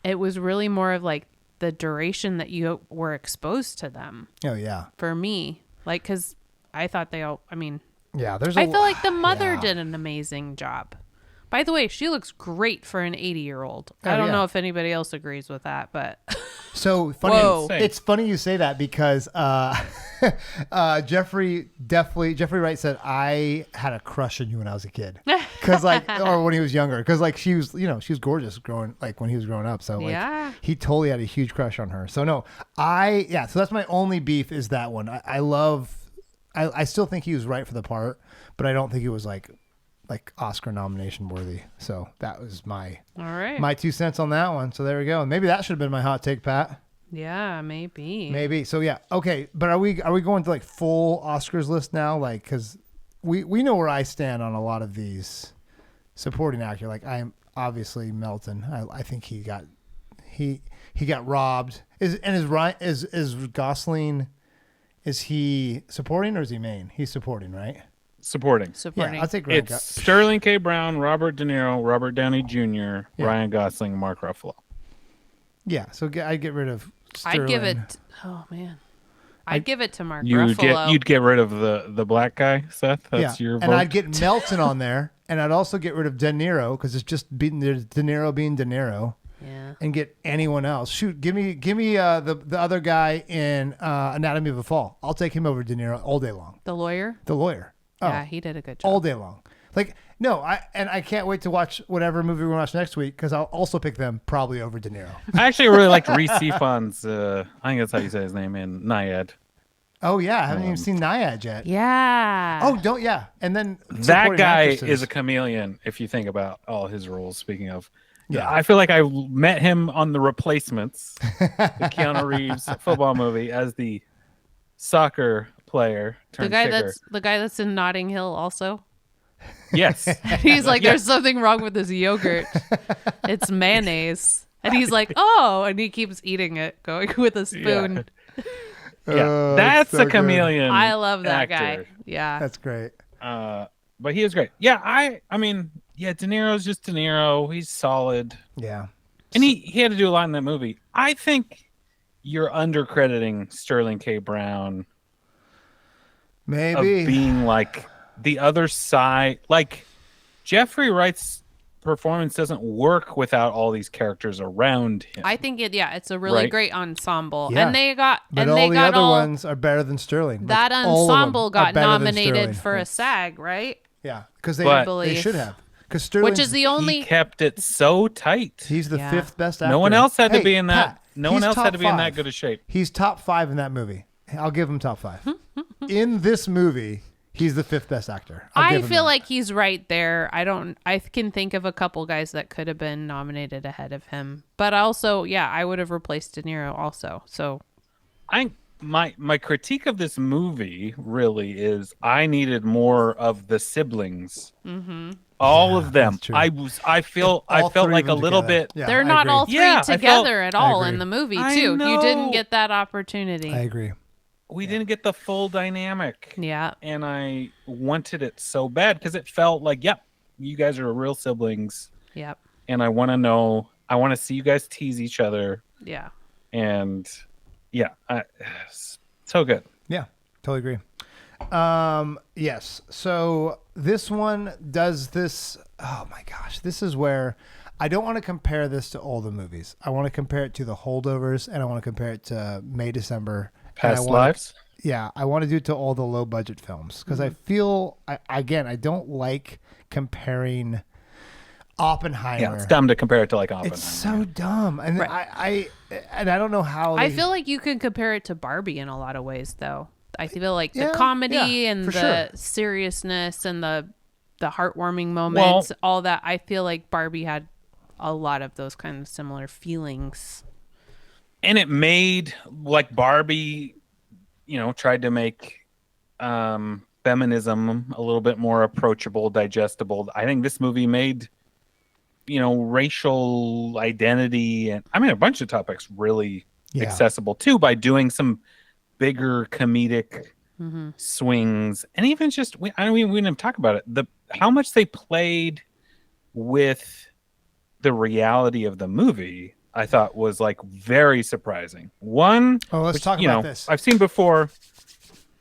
It was really more of like the duration that you were exposed to them. Oh yeah, For me, like, because I thought they all, I mean, yeah. I feel like the mother did an amazing job. By the way, she looks great for an 80-year-old. I don't know if anybody else agrees with that, but So funny. Whoa. It's funny you say that because Jeffrey Wright said I had a crush on you when I was a kid, because like, or when he was younger, because like she was gorgeous growing, like when he was growing up. So like, Yeah. he totally had a huge crush on her. So no, so that's my only beef is that one. I still think he was right for the part, but I don't think it was like Oscar nomination worthy. So that was my 2 cents on that one. So there we go. Maybe that should have been my hot take, Pat. yeah, maybe. Maybe. So yeah. Okay. But are we going to like full Oscars list now? Like, cause we know where I stand on a lot of these supporting actor. Like I'm obviously Melton. I think he got robbed. Is Gosling, is he supporting or is he main? He's supporting, right? Supporting. Yeah, I'll take Ryan It's Sterling K. Brown, Robert De Niro, Robert Downey Jr., Ryan Gosling, Mark Ruffalo. Yeah, so I'd get rid of Sterling. I'd give it. Oh man, I'd give it to Mark Ruffalo. You'd get rid of the black guy, Seth. That's your vote. And I'd get Melton on there, and I'd also get rid of De Niro because it's just De Niro being De Niro. Yeah. And get anyone else. Shoot, give me the other guy in Anatomy of a Fall. I'll take him over De Niro all day long. The lawyer. The lawyer. Yeah, he did a good job all day long. Like, no, I can't wait to watch whatever movie we watch next week because I'll also pick them probably over De Niro. I actually really liked Reese Ifan's, I think that's how you say his name, in Naiad. Oh yeah, I haven't even seen Naiad yet. Yeah. Oh, don't and then that guy actresses. is a chameleon. If you think about all his roles. Speaking of, Yeah. I feel like I met him on The Replacements, the Keanu Reeves football movie, as the soccer player. The guy that's in Notting Hill also. Yes. He's like, there's something wrong with this yogurt. It's mayonnaise. And he's like, oh, and he keeps eating it, going with a spoon. Yeah, that's so a chameleon. I love that actor. guy. Yeah. That's great. But he was great. Yeah, I mean, De Niro's just De Niro. He's solid. Yeah. And he had to do a lot in that movie. I think you're undercrediting Sterling K. Brown. Maybe. Of being like the other side. Like, Jeffrey Wright's performance doesn't work without all these characters around him. I think it's a really Right. great ensemble. Yeah. And they got But and all they the got other all ones are better than Sterling. that Like, all of them ensemble are got better than nominated Sterling. for a SAG, right? Yeah, because they But- should have. Because Sterling, Which is the only He kept it so tight. he's the Yeah. fifth best actor. No one else had to Hey, be in that. Pat, No one he's else had top to be in that 5. good a shape. He's top 5 in that movie. I'll give him top 5. In this movie, he's the 5th best actor. I'll I give him feel that. like he's right there. I can think of a couple guys that could have been nominated ahead of him. But also, I would have replaced De Niro also. So My critique of this movie really is I needed more of the siblings. Mm-hmm. All of them. that's true. I felt All three like of a them little together. bit. Yeah, they're I not agree. all three Yeah, I felt- together at all agree. in the movie, I too. You didn't know. get that opportunity. I agree. We didn't get the full dynamic. Yeah. And I wanted it so bad because it felt like, you guys are real siblings. Yep. And I want to know, I want to see you guys tease each other. Yeah. And so good. Yeah, totally agree. Yes. So this one does this. Oh my gosh, this is where I don't want to compare this to all the movies. I want to compare it to The Holdovers, and I want to compare it to May, December. Past Lives? Yeah, I want to do it to all the low budget films because I feel, I don't like comparing Oppenheimer. Yeah, it's dumb to compare it to like Oppenheimer. It's so dumb. And I don't know how. I feel like you can compare it to Barbie in a lot of ways, though. I feel like the Yeah, comedy and the sure. seriousness and the heartwarming moments, all that. I feel like Barbie had a lot of those kind of similar feelings. And it made, like, Barbie, tried to make feminism a little bit more approachable, digestible. I think this movie made, racial identity and a bunch of topics really accessible too by doing some bigger comedic swings. And even just, we didn't even talk about it. How much they played with the reality of the movie, I thought was like very surprising. Let's talk about this. I've seen before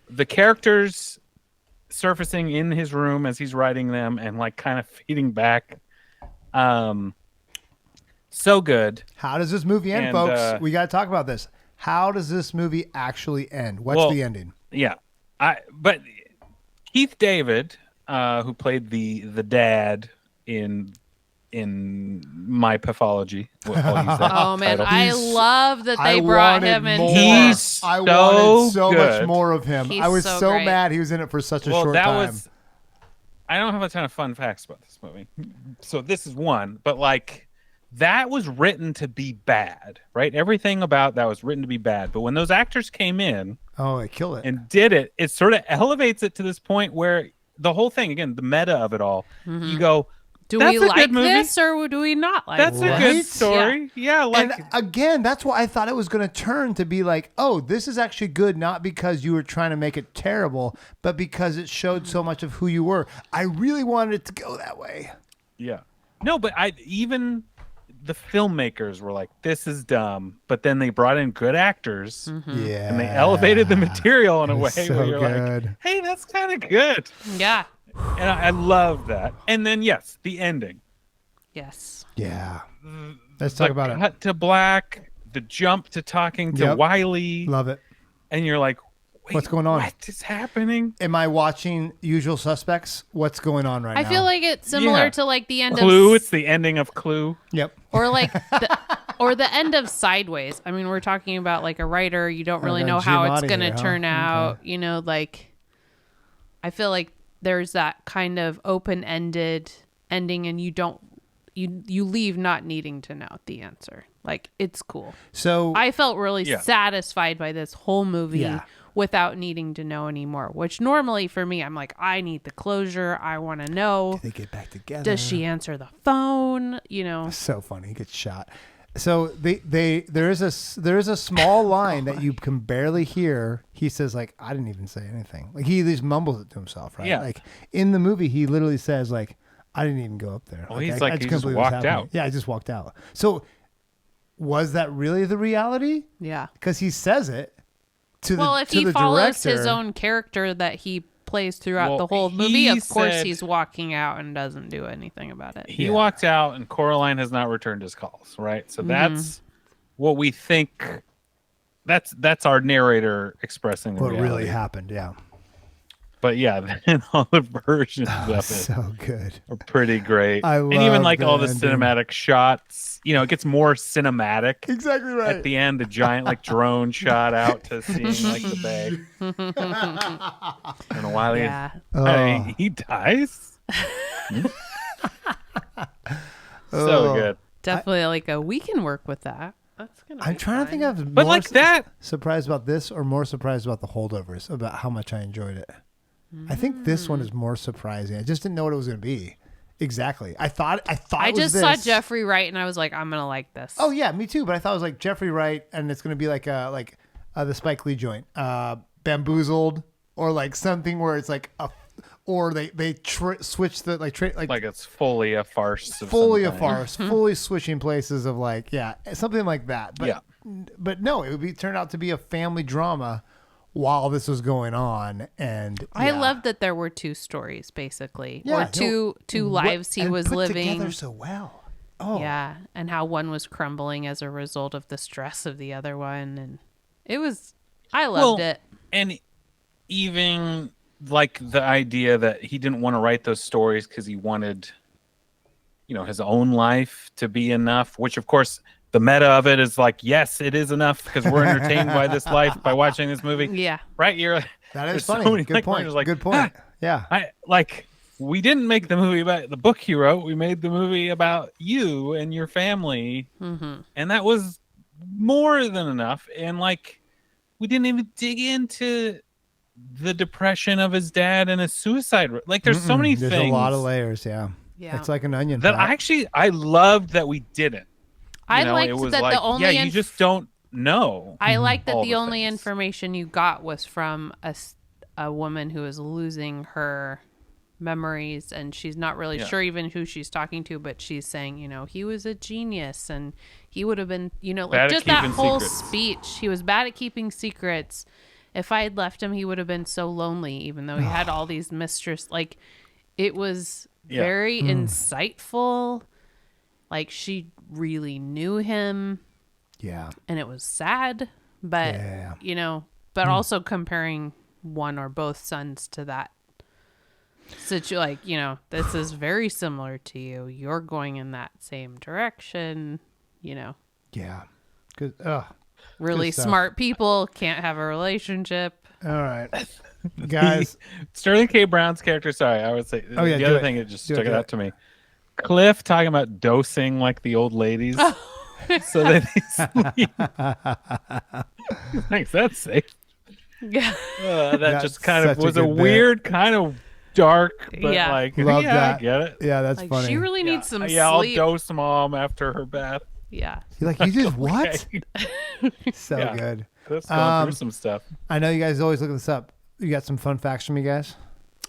the characters surfacing in his room as he's writing them and like kind of feeding back. So good. How does this movie end, folks? We got to talk about this. How does this movie actually end? What's the ending? Yeah. But Keith David, who played the dad in My Pathology. Oh man, I love that they brought him in. I wanted so good. much more of him. He's I was so great. mad he was in it for such a short time. I don't have a ton of fun facts about this movie. So this is one, but like that was written to be bad, right? Everything about that was written to be bad. But when those actors came in, they killed it and did it, it sort of elevates it to this point where the whole thing, again, the meta of it all, you go, do we like this or do we not like That's this? a good story. Yeah. Like, and again, that's why I thought it was going to turn to be like, oh, this is actually good, not because you were trying to make it terrible, but because it showed so much of who you were. I really wanted it to go that way. Yeah. No, but even the filmmakers were like, this is dumb. But then they brought in good actors. Yeah. And they elevated the material in a way so where you're good. like, hey, that's kind of good. Yeah. And I love that. And then, yes, the ending. Yes. Yeah. Let's talk about it. Cut to black, the jump to talking to Wiley. Love it. And you're like, wait, what's going on? What is happening? Am I watching Usual Suspects? What's going on right now? I feel like it's similar to like the end Clue. of It's the ending of Clue. Yep. Or like the end of Sideways. I mean, we're talking about like a writer. You don't really know how it's going to turn out. Okay. Like I feel like there's that kind of open-ended ending and you leave not needing to know the answer. Like it's cool. So I felt really satisfied by this whole movie without needing to know anymore, which normally for me, I'm like, I need the closure. I want to know. Do they get back together? Does she answer the phone? So funny. He gets shot. So there is a small line that you can barely hear. He says like, I didn't even say anything. Like he just mumbles it to himself, right? Yeah. Like in the movie, he literally says like, I didn't even go up there. Well, he's like, he just walked out. Yeah, I just walked out. So was that really the reality? Yeah. Because he says it to the if he follows his own character that he plays throughout the whole movie, of course he's walking out and doesn't do anything about it. He walked out and Coraline has not returned his calls, right? So that's what we think. That's our narrator expressing what reality. really happened. Yeah. But yeah, then all the versions of it so good are pretty great. And even like all the ending. Cinematic shots, it gets more cinematic. Exactly right. At the end, the giant like drone shot out to seeing like the bay. And Wiley, he dies. So good. Definitely we can work with that. That's gonna I'm trying to think of but like that surprised about this or more surprised about the Holdovers, about how much I enjoyed it. I think this one is more surprising. I just didn't know what it was going to be. Exactly. I thought I it was just this. saw Jeffrey Wright and I was like, I'm gonna like this. Oh yeah, me too. But I thought it was like Jeffrey Wright, and it's going to be like the Spike Lee joint, Bamboozled, or like something where it's like or they switch the like it's fully a farce. Fully switching places of something like that. But, but no, it would turn out to be a family drama while this was going on. And I love that there were two stories, basically, Yeah, or two lives he and was put living together so well. Oh, Yeah, and how one was crumbling as a result of the stress of the other one, and I loved it. And even like the idea that he didn't want to write those stories because he wanted, his own life to be enough, which of course the meta of it is like, yes, it is enough because we're entertained by this life by watching this movie. Yeah. Right? that is so funny. many, Good point. like, Good point. Yeah. We didn't make the movie about the book you wrote. We made the movie about you and your family. Mm-hmm. And that was more than enough. And we didn't even dig into the depression of his dad and his suicide. There's so many things. There's a lot of layers. Yeah. Yeah. It's like an onion. That I loved that we didn't. I liked it was that the only you just don't know. I liked that the only things. information you got was from a woman who is losing her memories, and she's not really sure even who she's talking to, but she's saying, he was a genius and he would have been, just that whole speech. He was bad at keeping secrets. If I had left him, he would have been so lonely, even though he had all these mistress. It was very insightful. She really knew him. Yeah. And it was sad, but, but also comparing one or both sons to that. This is very similar to you. You're going in that same direction, Yeah. Good. Really good stuff. smart people can't have a relationship. All right. Guys. Sterling K. Brown's character, sorry, I would say the other thing that just stuck it out to me. Cliff talking about dosing like the old ladies. So that they sleep. Thanks, that's safe. Yeah. That just kind of was a weird kind of dark, but love that. I get it. Yeah, that's funny. She really needs some sleep. I'll dose mom after her bath. Yeah. You're like, you just what? So good. Cliff's going through some stuff. I know you guys always look this up. You got some fun facts from you guys?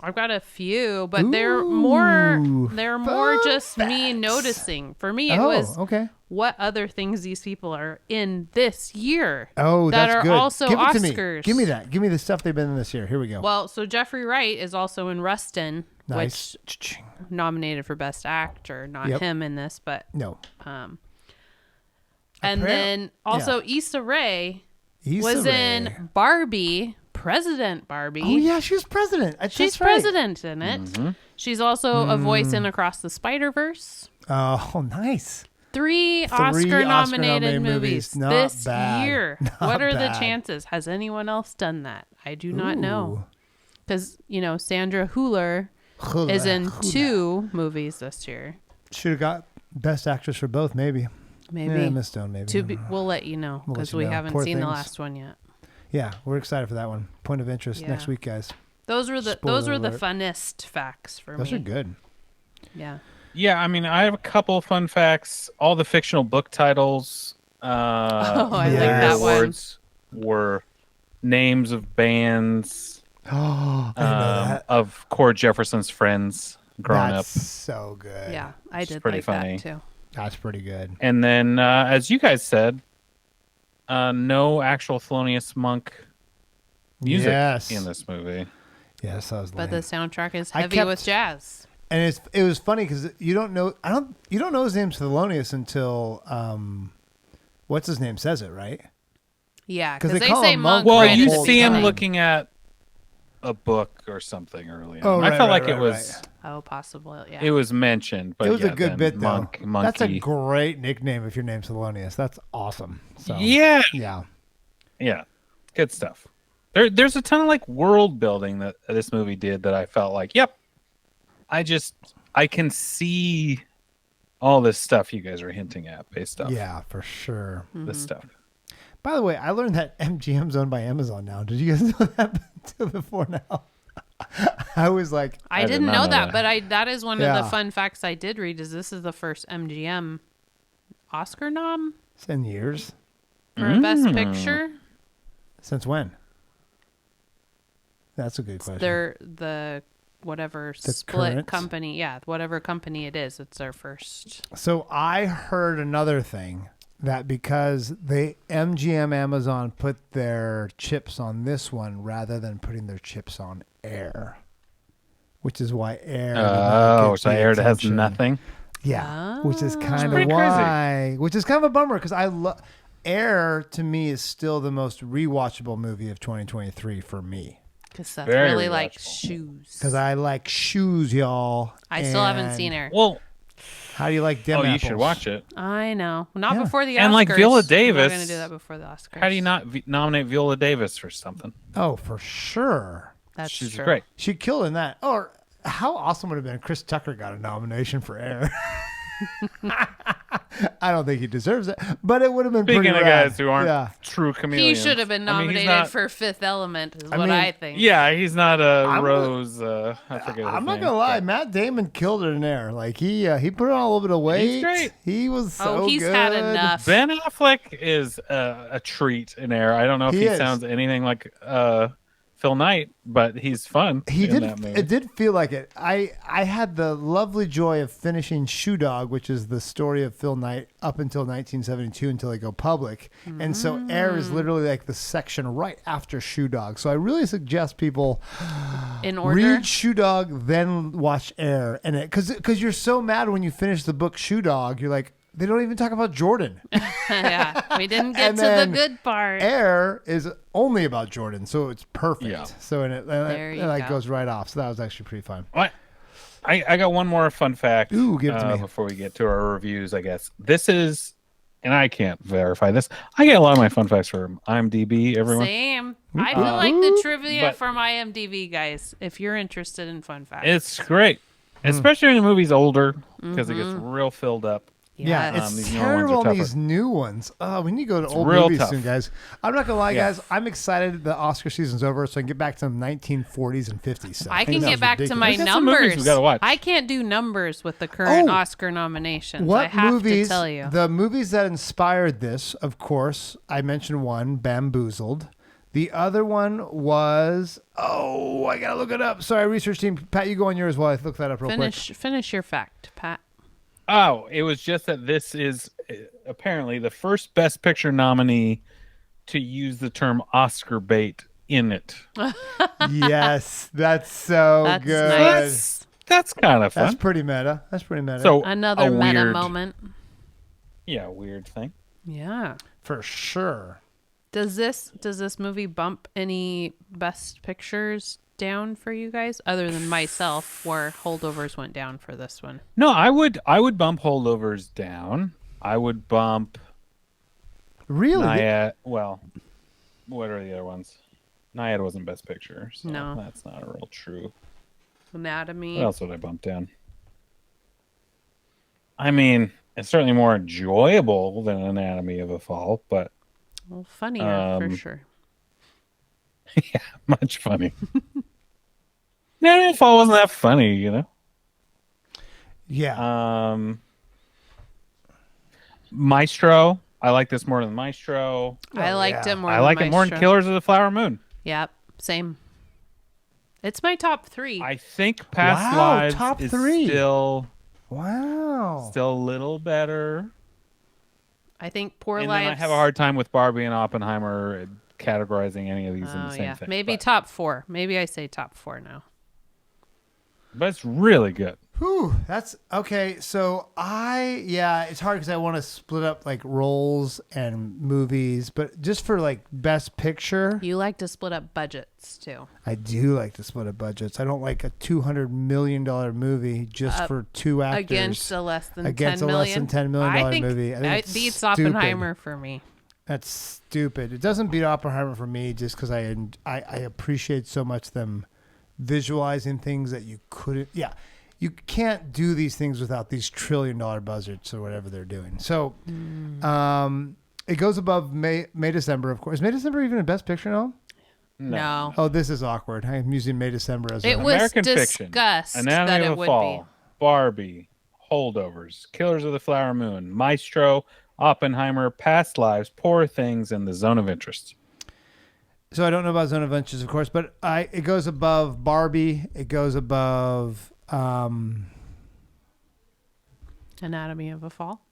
I've got a few, but they're more just me noticing. For me, it was what other things these people are in this year. Oh, that that's are good. also Give it Oscars. to me. Give me that. Give me the stuff they've been in this year. Here we go. Well, so Jeffrey Wright is also in Rustin, nice. which nominated for Best Actor. Not him in this, but no. And then also Issa Rae was in Barbie. President Barbie. Oh yeah, she was president. She's president in it. Mm-hmm. She's also a voice in Across the Spider-Verse. Oh, nice. Three Oscar-nominated movies this year. Not what are bad. the chances? Has anyone else done that? I do not know. Because, Sandra Hüller is in 2 movies this year. Should have got Best Actress for both, maybe. Maybe. Miss Stone, maybe. We'll let you know because we haven't seen the last one yet. Yeah, we're excited for that one. Point of interest next week, guys. Those were the funnest facts for me. Those are good. Yeah. Yeah, I mean, I have a couple fun facts. All the fictional book titles I like that awards were names of bands I know that. of Cord Jefferson's friends growing up. So good. Yeah, I did pretty like funny. that too. That's pretty good. And then, as you guys said, no actual Thelonious Monk music in this movie. Yes, I was. But the soundtrack is heavy with jazz. And it was funny because you don't know his name's Thelonious until what's his name says it, right? Yeah, because they call say him Monk. Well, right you at the see him beginning. looking at a book or something early on. Oh, I felt right, like it was. right. Oh, possible. Yeah. It was mentioned, but It was a good bit though. Monkey. That's a great nickname if your name's Thelonious. That's awesome. So, yeah. Yeah. Good stuff. There's a ton of world building that this movie did that I felt like, yep. I can see all this stuff you guys are hinting at based off. Yeah, for sure. This stuff. By the way, I learned that MGM's owned by Amazon now. Did you guys know that before now? I was like, I didn't know that, but that is one of the fun facts I did read. Is this is the first MGM Oscar nom? It's in years. For Best Picture. Since when? That's a good question. They're the whatever The split current? company. Yeah, whatever company it is, it's their first. So I heard another thing that because the MGM Amazon put their chips on this one rather than putting their chips on Air, which is why Air. Oh, so Air has nothing. Yeah, which is kind of pretty why. crazy. Which is kind of a bummer because I love Air. To me, is still the most rewatchable movie of 2023 for me. Because Seth Very really likes rewatchable. shoes. Because I like shoes, y'all. I still haven't seen Air. Well, How do you like them you apples? should watch it. I know. Not Yeah. before the Oscars. And like Viola Davis. We're going to do that before the Oscars. How do you not nominate Viola Davis for something? Oh, for sure. That's She's true. great. She killed in that. Or how awesome would it have been if Chris Tucker got a nomination for Air? I don't think he deserves it, but it would have been Speaking pretty of rad. guys who aren't true He chameleons. should have been I mean, he's nominated not- for Fifth Element, is I what mean, I think. Yeah, he's not a I'm Rose. I forget his I'm not name, gonna lie, but- Matt Damon killed it in Air. Like he put on a little bit of weight. He's great. He was so he's good. had enough. Ben Affleck is a treat in Air. I don't know if He he is. sounds anything like Phil Knight, but he's fun. He in did. That movie. It did feel like it. I had the lovely joy of finishing Shoe Dog, which is the story of Phil Knight up until 1972 until they go public. And so Air is literally like the section right after Shoe Dog. So I really suggest people In order. read Shoe Dog, then watch Air, and it because you're so mad when you finish the book Shoe Dog. You're like, they don't even talk about Jordan. Yeah, we didn't get And to the then good part. Air is only about Jordan, so it's perfect. Yeah. So and it There you like go. goes right off. So that was actually pretty fun. What? I got one more fun fact. Ooh, give it to me. Before we get to our reviews, I guess this is, and I can't verify this. I get a lot of my fun facts from IMDb. Everyone. Same. I feel like the trivia But- from IMDb, guys, if you're interested in fun facts. It's great, especially when the movie's older because it gets real filled up. Yeah, Yes. it's these newer ones are terrible. tougher. These new ones. Oh, we need to go to old real movies tough. soon, guys. I'm not gonna lie, Yeah. guys. I'm excited the Oscar season's over, so I can get back to the 1940s and 50s. stuff. I think can that get was back to my ridiculous. We got some movies numbers. we gotta watch. I can't do numbers with the current Oh. Oscar nominations. I What have movies? to tell you. The movies that inspired this, of course, I mentioned one, Bamboozled. The other one was I gotta look it up. Sorry, research team. Pat, you go on yours while I look that up real quick. Finish your fact, Pat. Oh, it was just that this is apparently the first Best Picture nominee to use the term Oscar bait in it. Yes, that's so That's good. nice. That's kind of fun. That's pretty meta. That's pretty meta. So Another a meta weird, moment. Yeah, weird thing. Yeah. for sure. Does this movie bump any best pictures down for you guys other than myself, where Holdovers went down for this one? No, I would bump Holdovers down. I would bump Really? Naiad. Well, what are the other ones? Naiad wasn't Best Picture, so No. that's not a real true. Anatomy. What else would I bump down? I mean, it's certainly more enjoyable than Anatomy of a Fall, but Well, funnier for sure. yeah, much funny. Anatomy of a Fall wasn't that funny, you know? Yeah. Maestro. I like this more than Maestro. I liked it more. I than like it more than Maestro. Killers of the Flower Moon. Yep, same. It's my top 3. I think Past Wow, Lives top is 3. still Wow. a little better. I think Poor And Lives. then I have a hard time with Barbie and Oppenheimer categorizing any of these in the Oh same yeah, thing. maybe but, top 4. Maybe I say top 4 now. but it's really good. Whew, that's okay. So it's hard because I want to split up like roles and movies, but just for like best picture, You like to split up budgets too. I do like to split up budgets. I don't like a $200 million movie just for two actors Against a less than against 10 a million. less than $10 million I think movie. I think it it's beats stupid. Oppenheimer for me. That's stupid. It doesn't beat Oppenheimer for me just because I appreciate so much them visualizing things that you couldn't. Yeah, you can't do these things without these $1 trillion budgets or whatever they're doing. So, it goes above May December, of course. Is May December even a Best Picture now? No. Oh, this is awkward. I'm using May December as It a was American discussed Fiction, Anatomy that of it a would Fall, Barbie, Holdovers, Killers of the Flower Moon, Maestro, Oppenheimer, Past Lives, Poor Things, and The Zone of Interest. So I don't know about Zone of Interest, of course, but it goes above Barbie. It goes above Anatomy of a Fall.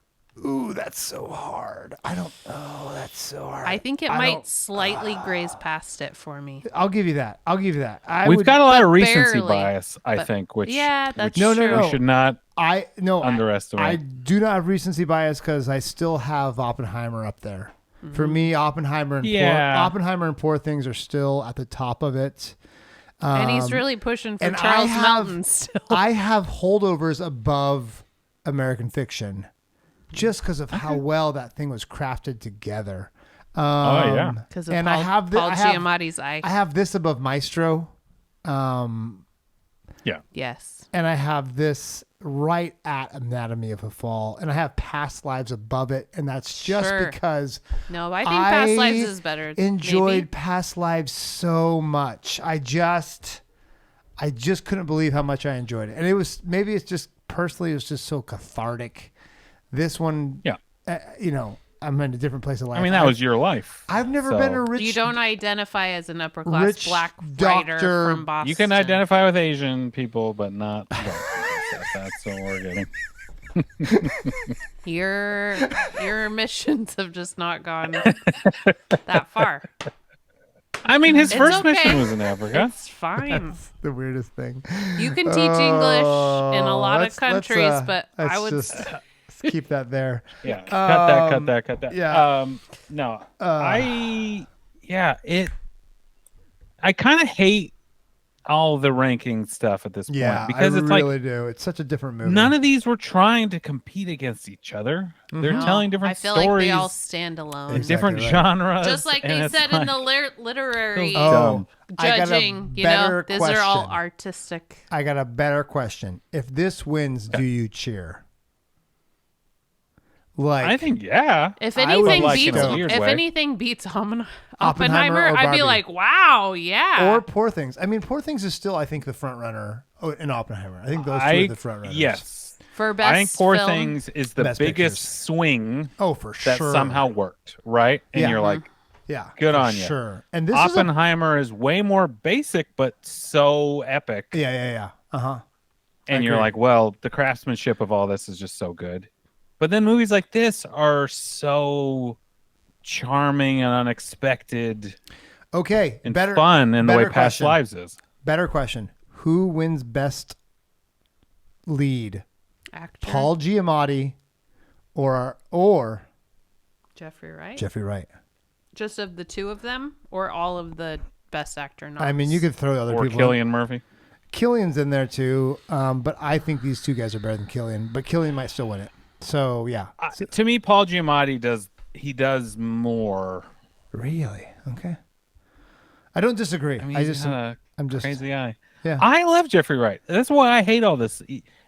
Ooh, that's so hard. That's so hard. I think it might slightly graze past it for me. I'll give you that. We've got a lot of recency barely, bias, I think, which that's no, true. we should not underestimate. I I do not have recency bias because I still have Oppenheimer up there. For me, Oppenheimer and Poor Things are still at the top of it. And he's really pushing for Charles Melton still. I have holdovers above American Fiction just because of how well that thing was crafted together. Because of Paul Giamatti's eye. I have this above Maestro. Yes. And I have this right at Anatomy of a Fall. And I have Past Lives above it. And that's just because No, I think Past Lives is better. Enjoyed Past Lives so much. I just couldn't believe how much I enjoyed it. And maybe it's just personally, it was just so cathartic. This one, I'm in a different place of life. I mean, that was your life. I've never been a rich... You don't identify as an upper class black writer from Boston. You can identify with Asian people, but not black people. That's what we're getting. Your missions have just not gone that far. I mean, his first mission was in Africa. It's fine. That's the weirdest thing. You can teach English in a lot of countries, but I would... Let's keep that there. Yeah, cut that. Yeah. No. I kind of hate all the ranking stuff at this point because it's really do. It's such a different movie. None of these were trying to compete against each other. They're telling different stories. I feel like they all stand alone. In different genres. Just like they said in the literary judging, these are all artistic. I got a better question. If this wins, do you cheer? I think If anything beats Oppenheimer, I'd be like, wow, yeah. Or Poor Things. I mean, Poor Things is still, I think, the front runner in Oppenheimer. I think those two are the front runners. Yes. For best I think Poor film, Things is the biggest swing. Oh, for sure. That somehow worked, right? And you're like, good on you. Sure. And this Oppenheimer is way more basic, but so epic. Yeah. And you're like, well, the craftsmanship of all this is just so good. But then movies like this are so charming and unexpected. Okay, and fun in the way Past Lives is. Better question: who wins Best Lead? Actor. Paul Giamatti or Jeffrey Wright? Jeffrey Wright. Just of the two of them, or all of the Best Actor nods? I mean, you could throw the other people. Or Cillian Murphy. Cillian's in there too, but I think these two guys are better than Cillian. But Cillian might still win it. So yeah, to me, Paul Giamatti does more. Really? Okay. I don't disagree. I mean, I'm just crazy eye. Yeah. I love Jeffrey Wright. That's why I hate all this.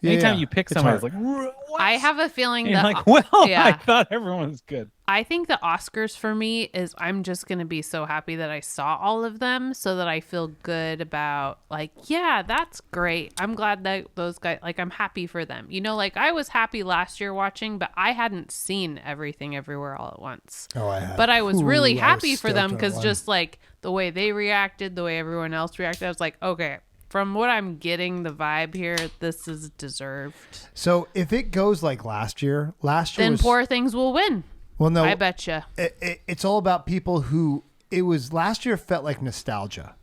Anytime you pick somebody, it's like, what? I have a feeling and that like, well, I thought everyone was good. I think the Oscars for me is I'm just going to be so happy that I saw all of them so that I feel good about like, yeah, that's great. I'm glad that those guys, like, I'm happy for them. You know, like I was happy last year watching, but I hadn't seen Everything Everywhere All at Once. Oh, I had. But I was really happy for them because just like the way they reacted, the way everyone else reacted, I was like, okay, from what I'm getting, the vibe here, this is deserved. So if it goes like last year then Poor Things will win. Well, no, I betcha. It's all about people who last year felt like nostalgia.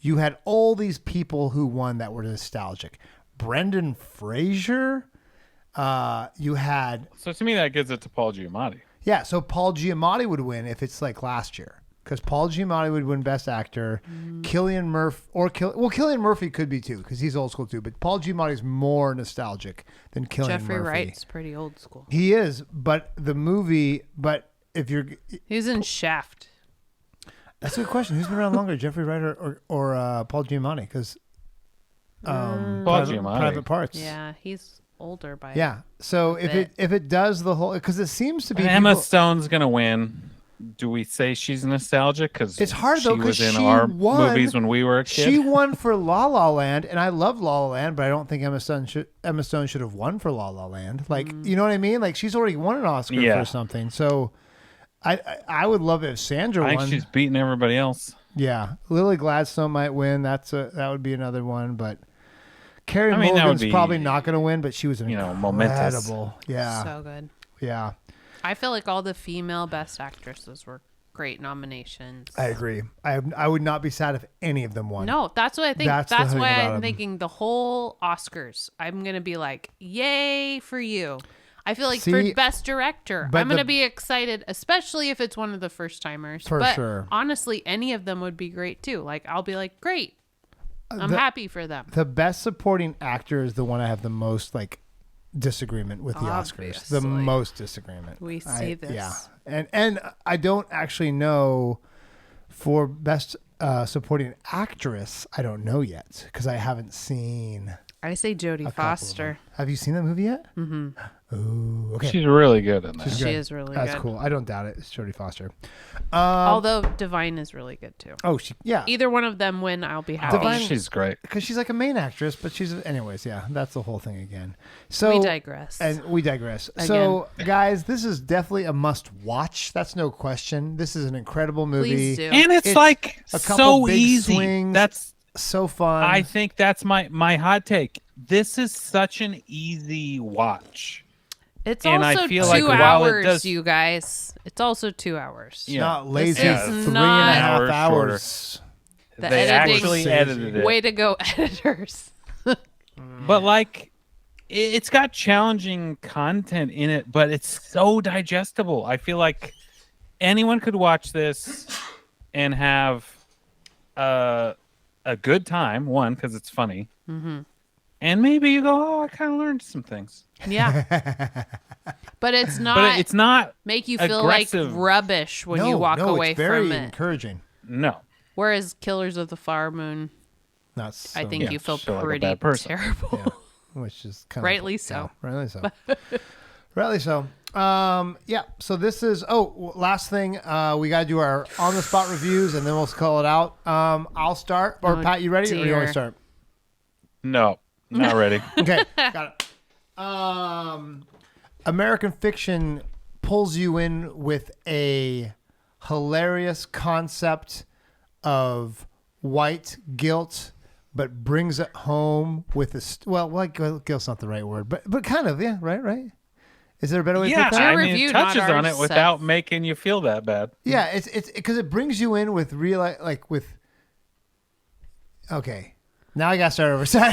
You had all these people who won that were nostalgic. Brendan Fraser. You had. So to me, that gives it to Paul Giamatti. Yeah, so Paul Giamatti would win if it's like last year. Because Paul Giamatti would win Best Actor. Cillian Murphy, Cillian Murphy could be too, because he's old school too. But Paul Giamatti is more nostalgic than Cillian Murphy. Jeffrey Wright's pretty old school. He is, but the movie. But if you're, he's in Shaft. That's a good question. Who's been around longer, Jeffrey Wright or Paul Giamatti? Because Private Parts. Yeah, he's older by. Yeah, so if it does the whole, because it seems to be Emma Stone's gonna win. Do we say she's nostalgic? Because it's hard though, because she was in our movies when we were a kid. She won for La La Land, and I love La La Land, but I don't think Emma Stone should have won for La La Land. Like, you know what I mean? Like, she's already won an Oscar for something. So, I would love it if Sandra won. I think she's beating everybody else. Yeah, Lily Gladstone might win. That would be another one, but Carey Mulligan's probably not going to win. But she was incredible. Momentous. Yeah, so good. Yeah. I feel like all the female best actresses were great nominations. I agree. I would not be sad if any of them won. No, that's what I think. That's That's the thing why about I'm 'em. thinking the whole Oscars. I'm gonna be like, yay for you. I feel like See, for best director, but I'm gonna be excited, especially if it's one of the first timers. For but sure. honestly, any of them would be great too. Like I'll be like, great. I'm happy for them. The best supporting actor is the one I have the most disagreement with the Oscars. The Obviously. most disagreement. We see this. Yeah. And I don't actually know for best supporting actress. I don't know yet because I haven't seen I say Jodie a couple of Foster. them. Have you seen that movie yet? Mm-hmm. Ooh, okay. She's really good in that. She's She good. is really That's good. cool. I don't doubt it. It's Jodie Foster. Although Divine is really good too. Oh, yeah. Either one of them win, I'll be happy. Oh, she's great. Because she's like a main actress, but anyways, yeah, that's the whole thing again. So We digress. And we digress. So, guys, this is definitely a must-watch. That's no question. This is an incredible movie. Please do. And it's It's like a couple so big easy. swings. That's So fun. I think that's my hot take. This is such an easy watch. It's And I also feel 2 like while it hours, does- you guys. It's also 2 hours. It's not lazy. This It's is 3.5 not- hours. The They editing- actually edited it. Way to go, editors. But it's got challenging content in it, but it's so digestible. I feel like anyone could watch this and have a good time. One, because it's funny, and maybe you go, "Oh, I kind of learned some things." Yeah. But it's not. But it's not make you feel aggressive. like rubbish when no, you walk no, away it's very from it. encouraging. No. Whereas Killers of the Flower Moon, Not so, I think Yeah, you feel feel like a pretty bad person. terrible. yeah, which is kind Rightly of so. Yeah, rightly so. Rightly so. Yeah. So this is. Last thing. We got to do our on the spot reviews, and then we'll call it out. I'll start. Or Oh, Pat, you ready? Or you want dear. to start? No, not ready. Okay, got it. American Fiction pulls you in with a hilarious concept of white guilt, but brings it home with white guilt's not the right word, but kind of, yeah, right. Is there a better way to Yeah, put that? Your I mean, review, it not touches on ours, it without Seth. making you feel that bad. Yeah, it's because it brings you in with real with. Okay, now I got to start over. Sorry.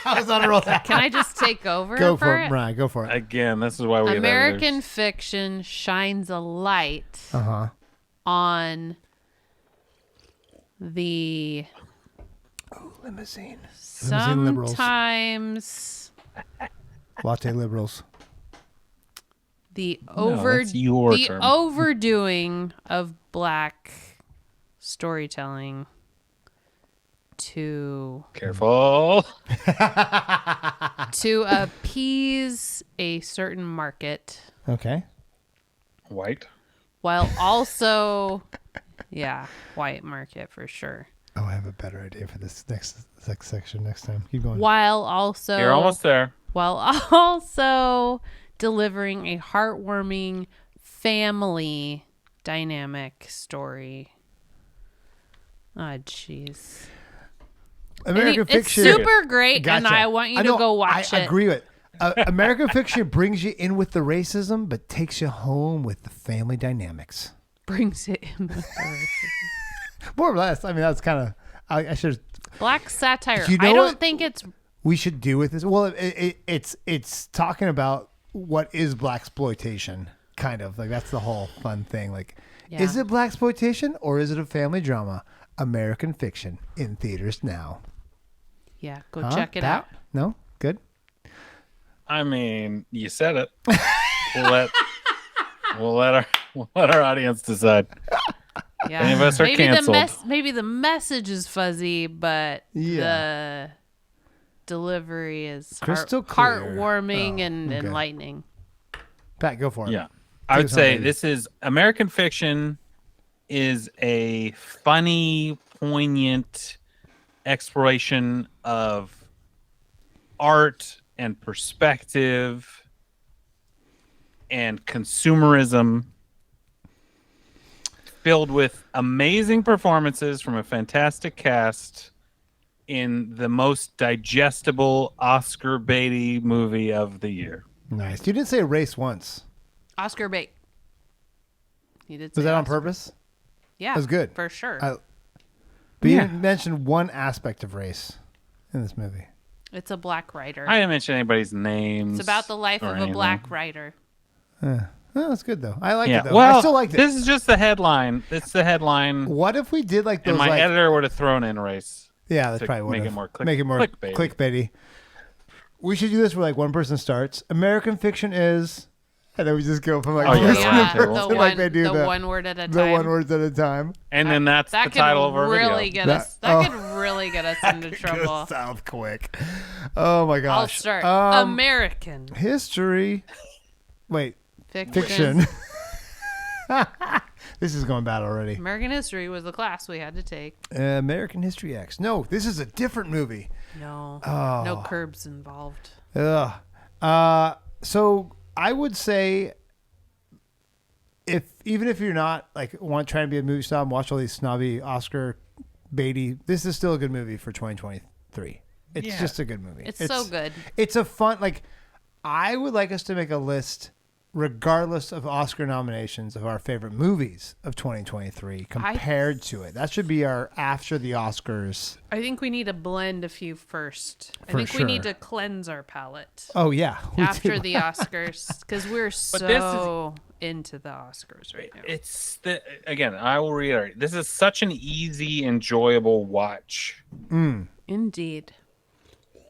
I was on a roll. Can I just take over? Go for it? it, Brian. Go for it. Again, this is why we have American editors. Fiction shines a light Uh-huh. on the Limousine liberals. sometimes Latte liberals. the that's your the term. overdoing of black storytelling to Careful. appease a certain market Okay. White. while also white market for sure, Oh, I have a better idea for this next section next time. Keep going. while also You're almost there. while also delivering a heartwarming family dynamic story. Oh, jeez. American It's Fiction. super great, and Gotcha. I want you I to know, go watch I it. agree with American Fiction brings you in with the racism, but takes you home with the family dynamics. Brings it in with More or less. I mean, that's kind of. I should. black satire. You know I don't what? think it's We should do with this. Well, it's talking about what is blaxploitation, kind of like that's the whole fun thing. Like, Yeah. is it blaxploitation or is it a family drama? American Fiction in theaters now. go Huh? check it Pat? out. No, good. I mean, you said it. We'll let our audience decide. Yeah, Any of us are canceled. Maybe the message is fuzzy, but Yeah. the delivery is Crystal clear. heartwarming and okay. enlightening. Pat, go for it. Yeah. I would us say home, baby. this is American Fiction is a funny, poignant exploration of art and perspective and consumerism, filled with amazing performances from a fantastic cast in the most digestible Oscar baity movie of the year. Nice. You didn't say race once. Oscar bait. He did. Was say that on Oscar. purpose? Yeah, That was good. for sure. But you didn't mention one aspect of race in this movie. It's a black writer. I didn't mention anybody's names. It's about the life or of a anything. black writer. Oh, that's good though. I like it though. Well, I still liked it. This is just the headline. It's the headline. What if we did like those? And my like, editor would have thrown in race. yeah, that's to probably make would it more clickbaity. clickbaity. We should do this where like one person starts. American fiction is, and then we just go from like Oh, yeah, person yeah, to the person, one, like they do the one word at a time. the one words at a time. And then that's the That title of could our really video. get us. That could really get us into trouble. Go south quick. Oh my gosh. I'll start. American history. Wait, fiction. This is going bad already. American history was the class we had to take. American History X. No, this is a different movie. No, Oh. no curbs involved. Ugh. So I would say, even if you're not like trying to be a movie snob, and watch all these snobby Oscar baity, this is still a good movie for 2023. It's just a good movie. It's so good. It's a fun I would like us to make a list, regardless of Oscar nominations, of our favorite movies of 2023 compared to it. That should be our after the Oscars. I think we need to blend a few first. I For think sure. we need to cleanse our palate Oh yeah, we after do. the Oscars because we're so into the Oscars right now. It's again, I will reiterate. This is such an easy, enjoyable watch. Indeed.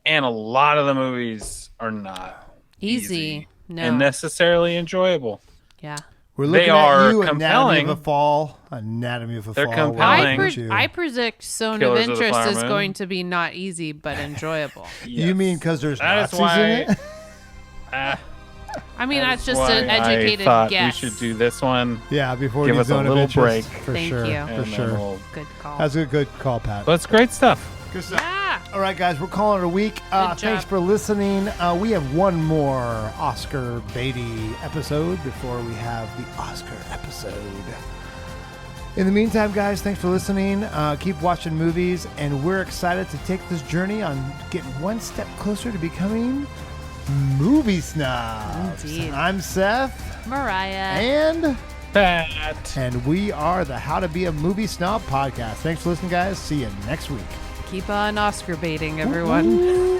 And a lot of the movies are not Easy. No. and necessarily enjoyable. Yeah. We're looking They at are you, compelling. Anatomy of a Fall. Anatomy of a They're Fall. compelling. I predict Zone of Killers of the Interest Flower is Moon. going to be not easy but enjoyable. You mean because there's That is Nazis in it? I mean, that's just why an educated I thought guess. we should do this one. Yeah, before Give we us a Zone of little Interest, break. for Thank sure, you. for And then sure. we'll- Good call. That's a good call, Pat. But it's great stuff. Good stuff. Yeah. All right, guys, we're calling it a week. Good Thanks job. for listening. We have one more Oscar Beatty episode before we have the Oscar episode. In the meantime, guys, thanks for listening. Keep watching movies, and we're excited to take this journey on getting one step closer to becoming movie snobs. Indeed. I'm Seth, Mariah. and Pat. we are the How to Be a Movie Snob podcast. Thanks for listening, guys. See you next week. Keep on Oscar baiting, everyone.